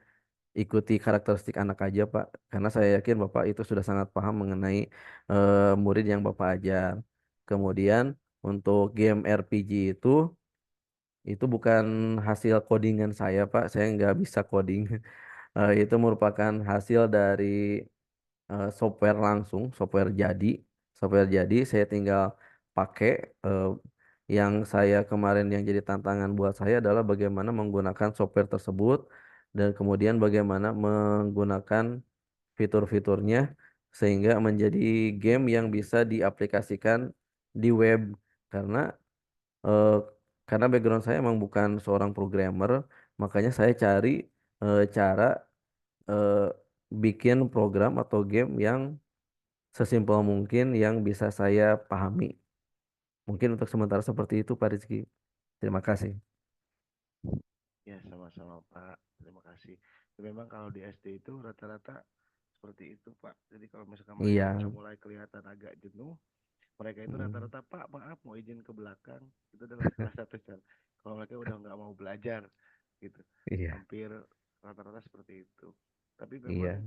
ikuti karakteristik anak aja Pak karena saya yakin Bapak itu sudah sangat paham mengenai murid yang Bapak ajar. Kemudian untuk game RPG itu bukan hasil codingan saya, Pak. Saya nggak bisa coding. Itu merupakan hasil dari software langsung, software jadi. Saya tinggal pakai. eh, yang saya kemarin yang jadi tantangan buat saya adalah bagaimana menggunakan software tersebut dan kemudian bagaimana menggunakan fitur-fiturnya sehingga menjadi game yang bisa diaplikasikan di web karena eh, karena background saya emang bukan seorang programmer, makanya saya cari cara eh, bikin program atau game yang sesimpel mungkin yang bisa saya pahami. Mungkin untuk sementara seperti itu, Pak Rizky. Terima kasih. Ya, sama-sama Pak. Terima kasih. Ya, memang kalau di SD itu rata-rata seperti itu Pak. Jadi kalau misalkan mereka udah Iya. mulai kelihatan agak jenuh, mereka itu Mm, rata-rata Pak maaf mau izin ke belakang. Itu dalam kelas satu Chan. Kalau mereka udah nggak mau belajar gitu. iya, Hampir rata-rata seperti itu. Tapi memang iya.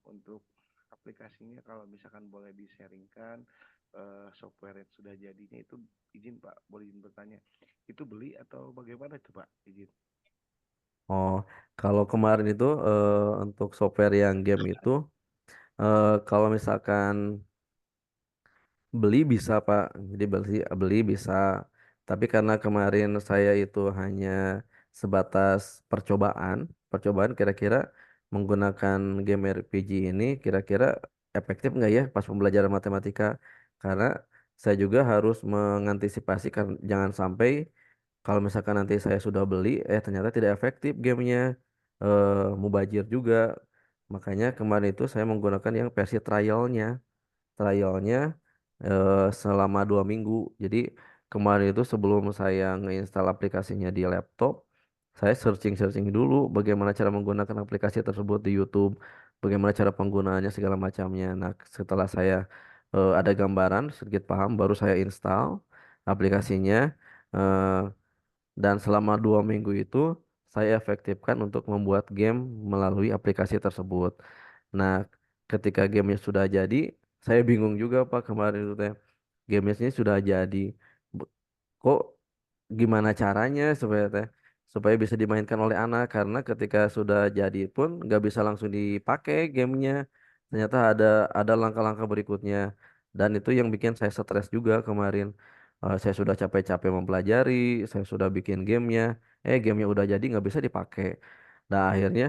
untuk aplikasinya kalau misalkan boleh di-sharingkan software yang sudah jadinya itu izin Pak, boleh izin bertanya. Itu beli atau bagaimana itu Pak? Izin. Oh, kalau kemarin itu untuk software yang game itu, kalau misalkan beli bisa Pak, jadi beli bisa. Tapi karena kemarin saya itu hanya sebatas percobaan kira-kira menggunakan game RPG ini kira-kira efektif nggak ya pas pembelajaran matematika? Karena saya juga harus mengantisipasi kan jangan sampai kalau misalkan nanti saya sudah beli, ternyata tidak efektif gamenya, mubazir juga. Makanya kemarin itu saya menggunakan yang versi trialnya selama 2 minggu. Jadi kemarin itu sebelum saya ngeinstal aplikasinya di laptop, saya searching-searching dulu bagaimana cara menggunakan aplikasi tersebut di YouTube, bagaimana cara penggunaannya segala macamnya. Nah, setelah saya ada gambaran sedikit paham, baru saya install aplikasinya. eh, dan selama 2 minggu itu saya efektifkan untuk membuat game melalui aplikasi tersebut. Nah, ketika gamenya sudah jadi, saya bingung juga Pak kemarin itu teh. Gamenya ini sudah jadi. B- Kok gimana caranya supaya bisa dimainkan oleh anak karena ketika sudah jadi pun nggak bisa langsung dipakai gamenya. Ternyata ada langkah-langkah berikutnya dan itu yang bikin saya stres juga kemarin. Saya sudah capek-capek mempelajari, saya sudah bikin gamenya, gamenya udah jadi nggak bisa dipakai. Nah akhirnya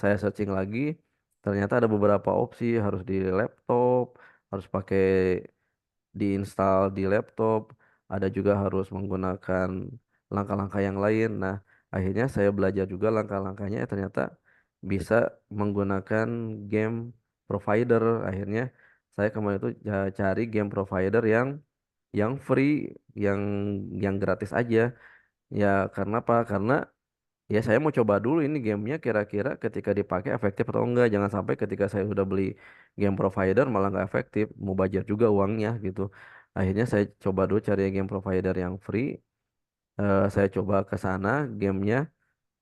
saya searching lagi, ternyata ada beberapa opsi harus di laptop, harus pakai diinstal di laptop, ada juga harus menggunakan langkah-langkah yang lain. Nah, akhirnya saya belajar juga langkah-langkahnya, ternyata bisa menggunakan game provider. Akhirnya saya kemarin itu cari game provider yang free, yang yang gratis aja. Ya, karena apa? Karena ya saya mau coba dulu ini gamenya kira-kira ketika dipakai efektif atau enggak. Jangan sampai ketika saya sudah beli game provider malah nggak efektif, mau budget juga uangnya gitu. Akhirnya saya coba dulu cari game provider yang free. Saya coba ke sana gamenya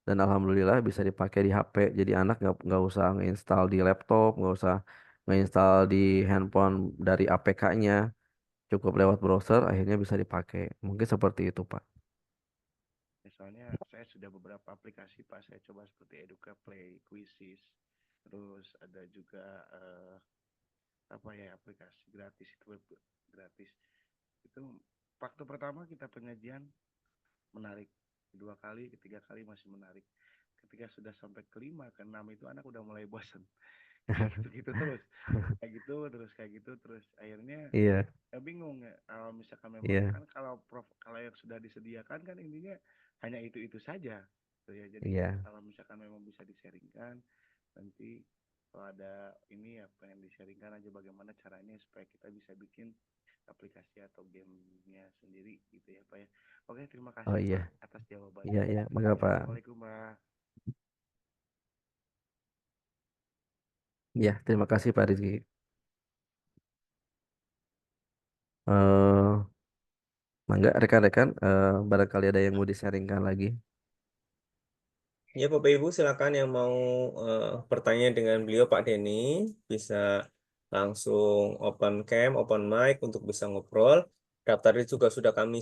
dan alhamdulillah bisa dipakai di HP. Jadi anak nggak usah nginstall di laptop, nggak usah nginstall di handphone dari APK-nya, cukup lewat browser. Akhirnya bisa dipakai. Mungkin seperti itu Pak. Misalnya saya sudah beberapa aplikasi Pak, saya coba seperti Educa Play, Quizzes, terus ada juga apa ya aplikasi gratis itu web gratis. Itu waktu pertama kita penyajian menarik, kedua kali, ketiga kali masih menarik. Ketika sudah sampai kelima, keenam itu anak udah mulai bosan. Kayak gitu-gitu terus, kayak gitu terus, kayak gitu terus. Akhirnya Iya, ya bingung ya kalau misalkan memang iya, kan kalau yang sudah disediakan kan intinya hanya itu saja tuh ya, jadi iya. kalau misalkan memang bisa disaringkan nanti kalau ada ini ya pengen disaringkan aja bagaimana caranya supaya kita bisa bikin aplikasi atau gamenya sendiri gitu ya Pak ya. Oke, terima Oh kasih iya, Pak atas iya, jawabannya. iya. Maka Ya, Pak. assalamualaikum Pak. Ya, terima kasih Pak Rizky. eh Mangga rekan-rekan, barangkali ada yang mau di-sharingkan lagi. Ya, Bapak Ibu, silakan yang mau bertanya dengan beliau Pak Denny bisa langsung open cam, open mic untuk bisa ngobrol. Daftar diri juga sudah kami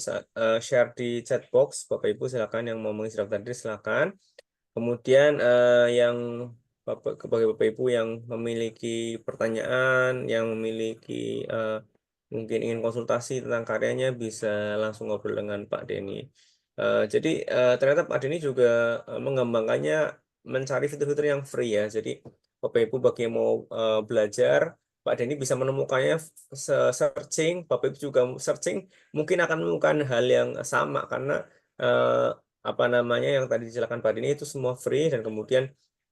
share di chat box. Bapak Ibu silakan yang mau mengisi daftar diri silakan. Kemudian yang bagi Bapak Ibu yang memiliki pertanyaan, yang memiliki mungkin ingin konsultasi tentang karyanya bisa langsung ngobrol dengan Pak Denny. Jadi ternyata Pak Denny juga mengembangkannya mencari fitur-fitur yang free ya. Jadi Bapak Ibu bagi yang mau belajar, Pak Denny bisa menemukannya searching, Bapak Ibu juga searching, mungkin akan menemukan hal yang sama karena eh, apa namanya yang tadi dijelaskan Pak Denny itu semua free dan kemudian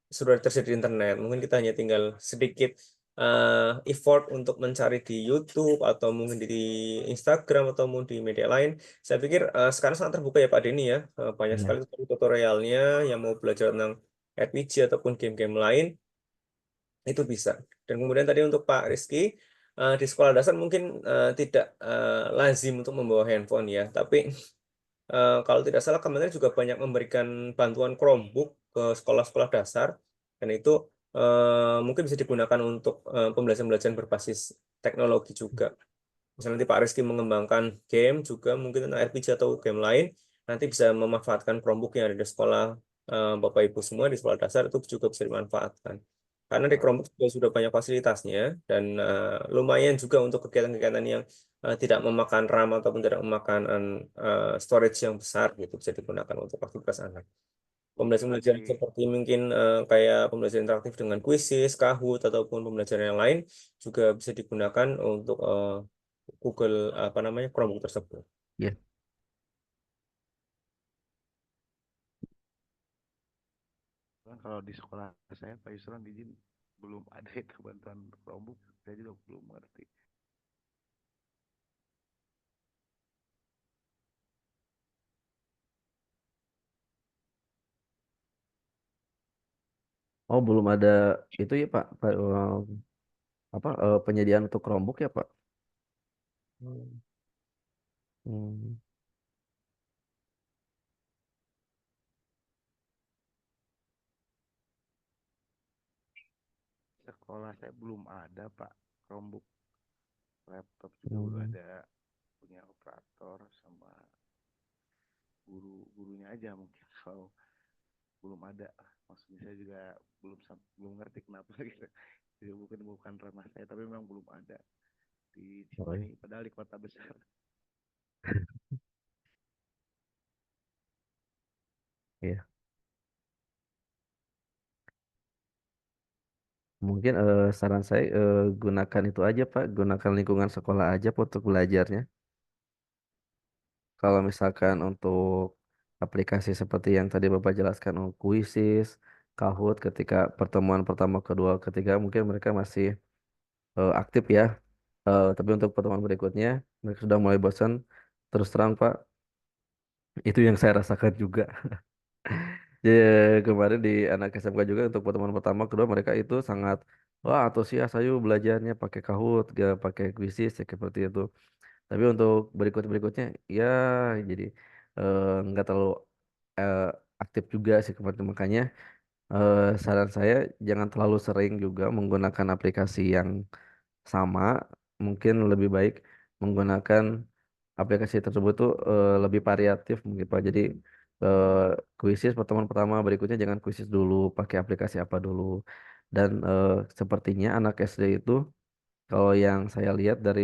sudah tersedia di internet. Mungkin kita hanya tinggal sedikit effort untuk mencari di YouTube atau mungkin di Instagram atau mungkin di media lain. Saya pikir sekarang sangat terbuka ya Pak Denny ya. Banyak sekali Ya. tutorialnya yang mau belajar tentang RPG ataupun game-game lain itu bisa. Dan kemudian tadi untuk Pak Rizky di sekolah dasar mungkin tidak lazim untuk membawa handphone ya, tapi kalau tidak salah Kementerian juga banyak memberikan bantuan Chromebook ke sekolah-sekolah dasar dan itu mungkin bisa digunakan untuk pembelajaran-pembelajaran berbasis teknologi juga. Misalnya nanti Pak Rizky mengembangkan game juga mungkin tentang RPG atau game lain, nanti bisa memanfaatkan Chromebook yang ada di sekolah Bapak Ibu semua di sekolah dasar itu juga bisa dimanfaatkan. Karena di Wah, Chromebook juga sudah banyak fasilitasnya dan lumayan juga untuk kegiatan-kegiatan yang tidak memakan RAM ataupun tidak memakan storage yang besar gitu bisa digunakan untuk aktivitas anak. Pembelajaran-pembelajaran berarti seperti mungkin kayak pembelajaran interaktif dengan kuisis, Kahoot ataupun pembelajaran yang lain juga bisa digunakan untuk Google apa namanya Chromebook tersebut. Ya. kan kalau di sekolah saya Pak Yusran izin belum ada itu bantuan Chromebook, saya juga belum ngerti. Oh, belum ada itu ya Pak, apa penyediaan untuk Chromebook ya Pak? Hmm. Hmm. Sekolah saya belum ada Pak Chromebook, laptop juga belum Hmm. ada, punya operator sama guru-gurunya aja mungkin. Kalau belum ada, maksudnya saya juga belum ngerti kenapa gitu. Jadi bukan ranah saya, tapi memang belum ada di Oh, ya. Cimahi, padahal di kota besar. Iya. Mungkin saran saya gunakan itu aja Pak, gunakan lingkungan sekolah aja Pak untuk belajarnya. Kalau misalkan untuk aplikasi seperti yang tadi Bapak jelaskan, Quizzes, Kahoot, ketika pertemuan pertama, kedua, ketiga, mungkin mereka masih aktif ya. Tapi untuk pertemuan berikutnya, mereka sudah mulai bosan. Terus terang Pak, itu yang saya rasakan juga. Jadi kemarin di anak SMK juga untuk pertemuan pertama, kedua mereka itu sangat wah antusias, ayo belajarnya pakai Kahoot, gak pakai Quizzes, ya, seperti itu. Tapi untuk berikutnya ya jadi nggak terlalu eh, aktif juga sih kemarin makanya saran saya jangan terlalu sering juga menggunakan aplikasi yang sama. Mungkin lebih baik menggunakan aplikasi tersebut tuh lebih variatif mungkin Pak. Jadi eh, kuisis pertemuan pertama berikutnya jangan kuisis dulu, pakai aplikasi apa dulu. Dan sepertinya anak SD itu kalau yang saya lihat dari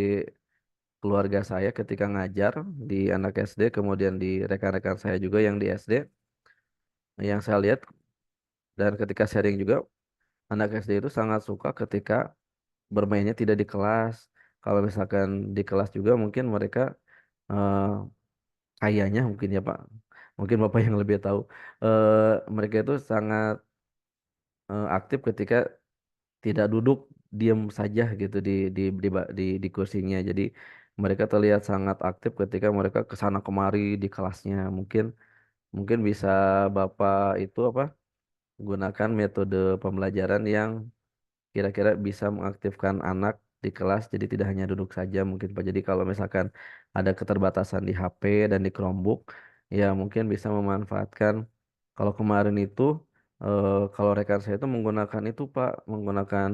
keluarga saya ketika ngajar di anak SD, kemudian di rekan-rekan saya juga yang di SD, yang saya lihat dan ketika sharing juga, anak SD itu sangat suka ketika bermainnya tidak di kelas. Kalau misalkan di kelas juga mungkin mereka eh, kayaknya mungkin ya Pak, mungkin Bapak yang lebih tahu, mereka itu sangat aktif ketika tidak duduk diam saja gitu di kursinya. Jadi mereka terlihat sangat aktif ketika mereka ke sana kemari di kelasnya. Mungkin mungkin bisa Bapak itu apa gunakan metode pembelajaran yang kira-kira bisa mengaktifkan anak di kelas jadi tidak hanya duduk saja mungkin Pak. Jadi kalau misalkan ada keterbatasan di HP dan di Chromebook ya mungkin bisa memanfaatkan kalau kemarin itu kalau rekan saya itu menggunakan itu Pak, menggunakan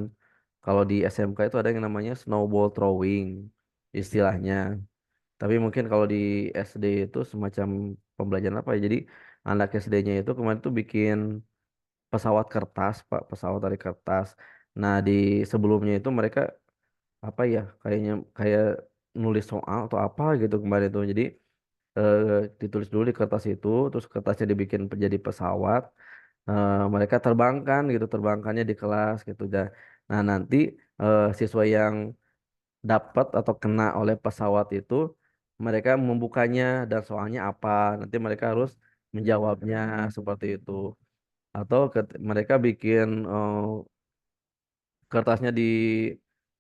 kalau di SMK itu ada yang namanya snowball throwing istilahnya. Tapi mungkin kalau di SD itu semacam pembelajaran apa ya? Jadi anak SD-nya itu kemarin tuh bikin pesawat kertas, Pak, pesawat dari kertas. Nah, di sebelumnya itu mereka apa ya, kayaknya kayak nulis soal atau apa gitu kemarin itu. Jadi eh, ditulis dulu di kertas itu, terus kertasnya dibikin jadi pesawat. mereka terbangkan gitu, terbangkannya di kelas gitu. Nah, nanti siswa yang dapat atau kena oleh pesawat itu mereka membukanya dan soalnya apa. Nanti mereka harus menjawabnya seperti itu. Atau mereka bikin kertasnya di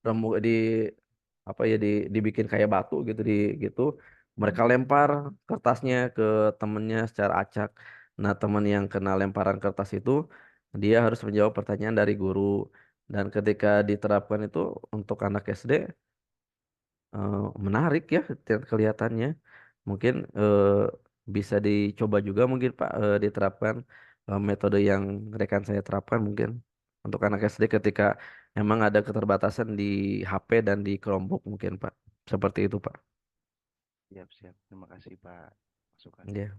remuk di apa ya dibikin kayak batu gitu gitu. Mereka lempar kertasnya ke temennya secara acak. Nah, teman yang kena lemparan kertas itu dia harus menjawab pertanyaan dari guru. Dan ketika diterapkan itu untuk anak SD menarik ya kelihatannya. Mungkin bisa dicoba juga mungkin Pak diterapkan metode yang rekan saya terapkan mungkin untuk anak SD ketika emang ada keterbatasan di HP dan di Chromebook mungkin Pak. Seperti itu Pak. Siap, siap. Terima kasih Pak masukannya. Ya.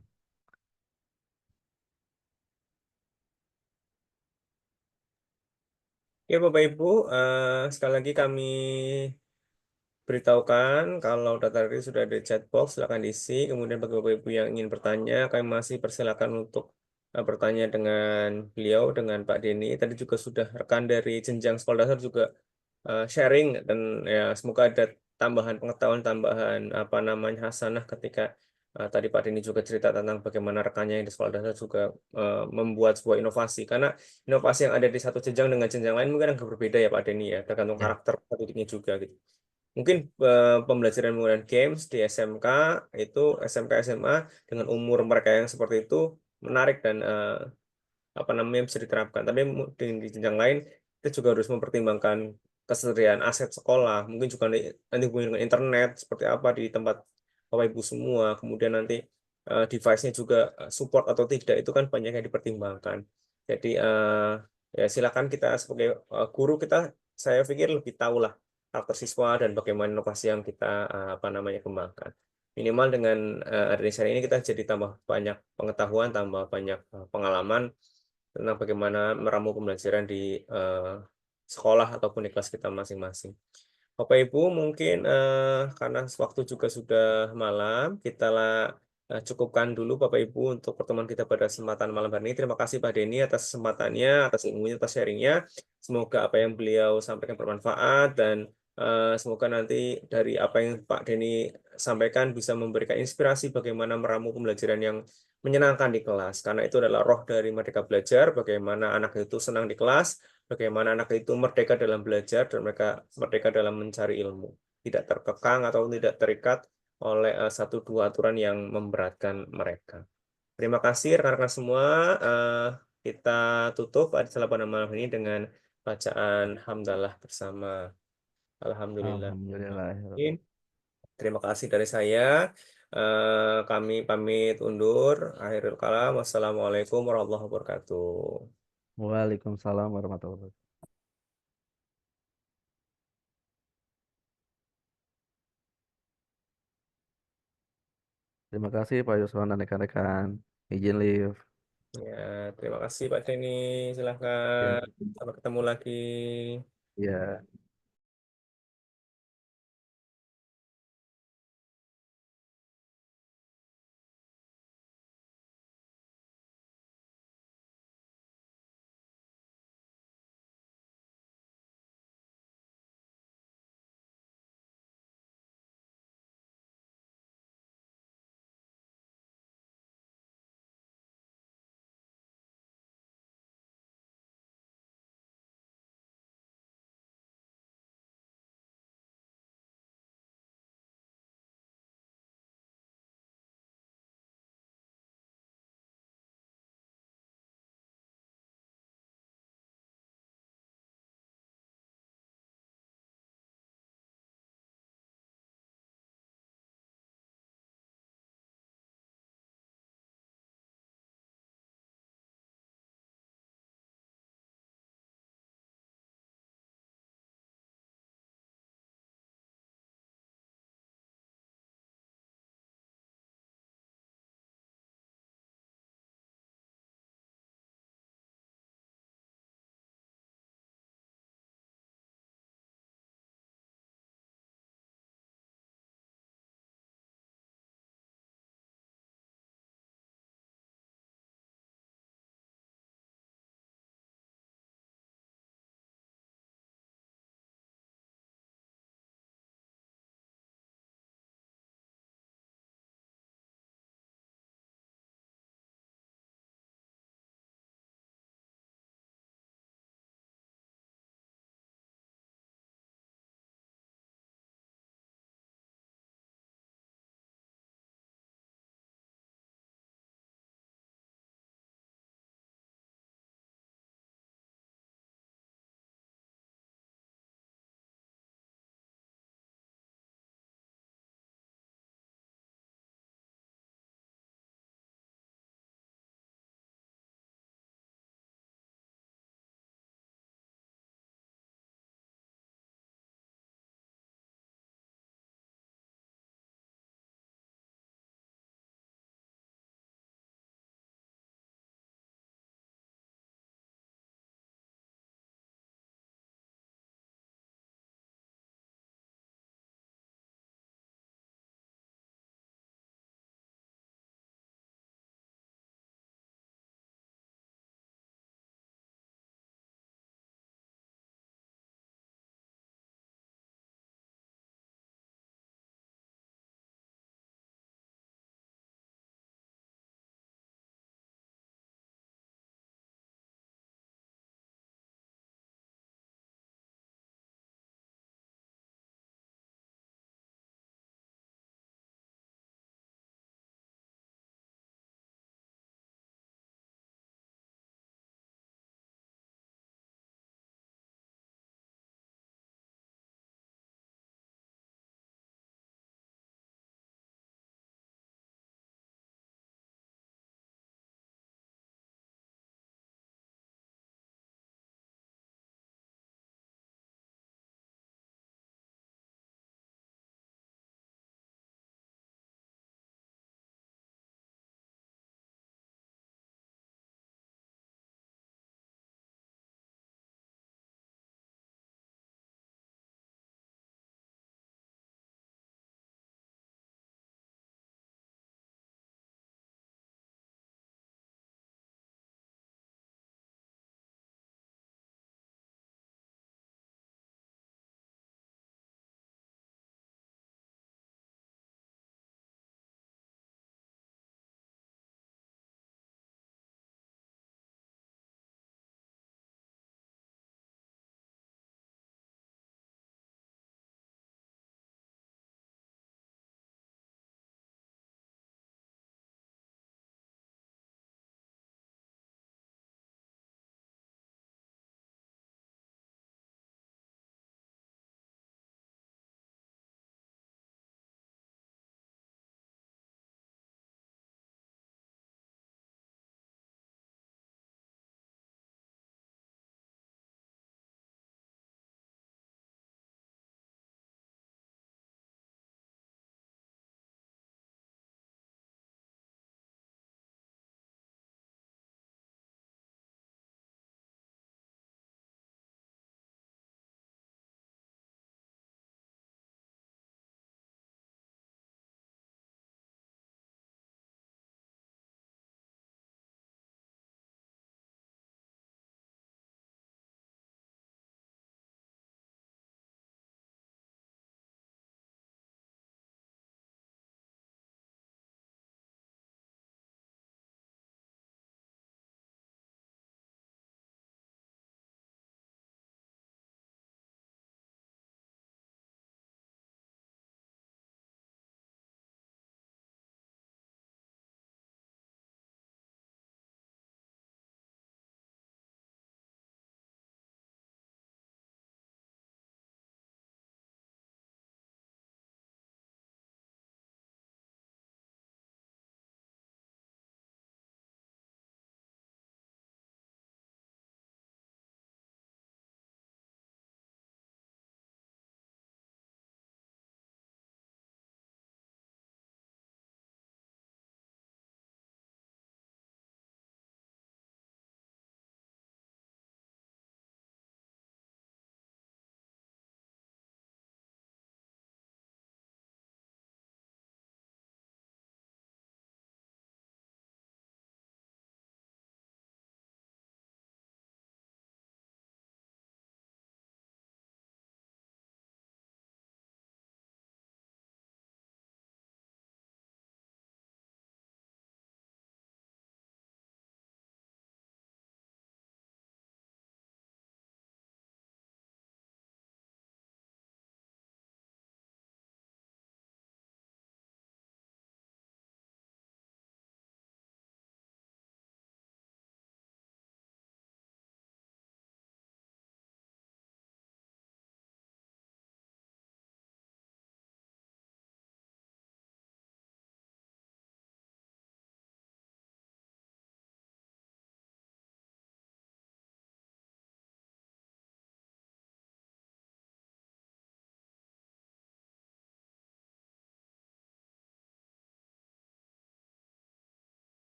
Oke, Bapak Ibu, sekali lagi kami beritahukan kalau data tadi sudah ada chat box, silakan diisi. Kemudian bagi Bapak Ibu yang ingin bertanya, kami masih persilakan untuk bertanya dengan beliau, dengan Pak Denny. Tadi juga sudah rekan dari jenjang sekolah dasar juga sharing dan ya semoga ada tambahan pengetahuan, tambahan apa namanya hasanah ketika tadi Pak Denny juga cerita tentang bagaimana rekannya yang di sekolah dasar juga membuat sebuah inovasi. Karena inovasi yang ada di satu jenjang dengan jenjang lain mungkin agak berbeda ya Pak Denny ya, tergantung Ya. karakter pendidiknya juga gitu. Mungkin pembelajaran menggunakan games di SMK itu SMK SMA dengan umur mereka yang seperti itu menarik dan apa namanya bisa diterapkan. Tapi di jenjang lain kita juga harus mempertimbangkan kesediaan aset sekolah. Mungkin juga nanti hubungan dengan internet seperti apa di tempat Bapak Ibu semua. Kemudian nanti device-nya juga support atau tidak itu kan banyak yang dipertimbangkan. Jadi ya silakan kita sebagai guru kita saya pikir lebih tahu lah karakter siswa dan bagaimana inovasi yang kita apa namanya kembangkan. Minimal dengan adanya sharing ini kita jadi tambah banyak pengetahuan, tambah banyak pengalaman tentang bagaimana meramu pembelajaran di sekolah ataupun di kelas kita masing-masing. Bapak Ibu, mungkin karena waktu juga sudah malam, kita cukupkan dulu Bapak Ibu untuk pertemuan kita pada kesempatan malam hari ini. Terima kasih Pak Denny atas kesempatannya, atas ilmunya, atas sharingnya. Semoga apa yang beliau sampaikan bermanfaat dan semoga nanti dari apa yang Pak Denny sampaikan bisa memberikan inspirasi bagaimana meramu pembelajaran yang menyenangkan di kelas. Karena itu adalah roh dari Merdeka Belajar, bagaimana anak itu senang di kelas, bagaimana anak itu merdeka dalam belajar dan mereka merdeka dalam mencari ilmu, tidak terkekang atau tidak terikat oleh satu dua aturan yang memberatkan mereka. Terima kasih rekan-rekan semua. Kita tutup pada malam ini dengan bacaan hamdalah bersama. Alhamdulillah. Alhamdulillah. Terima kasih dari saya. Kami pamit undur. Akhirul kalam. Wassalamualaikum warahmatullahi wabarakatuh. Waalaikumsalam warahmatullahi wabarakatuh. Terima kasih Pak Yusron dan rekan-rekan. Izin live. Ya, terima kasih Pak Denny. Ya. Silahkan. Sampai ketemu lagi. Ya.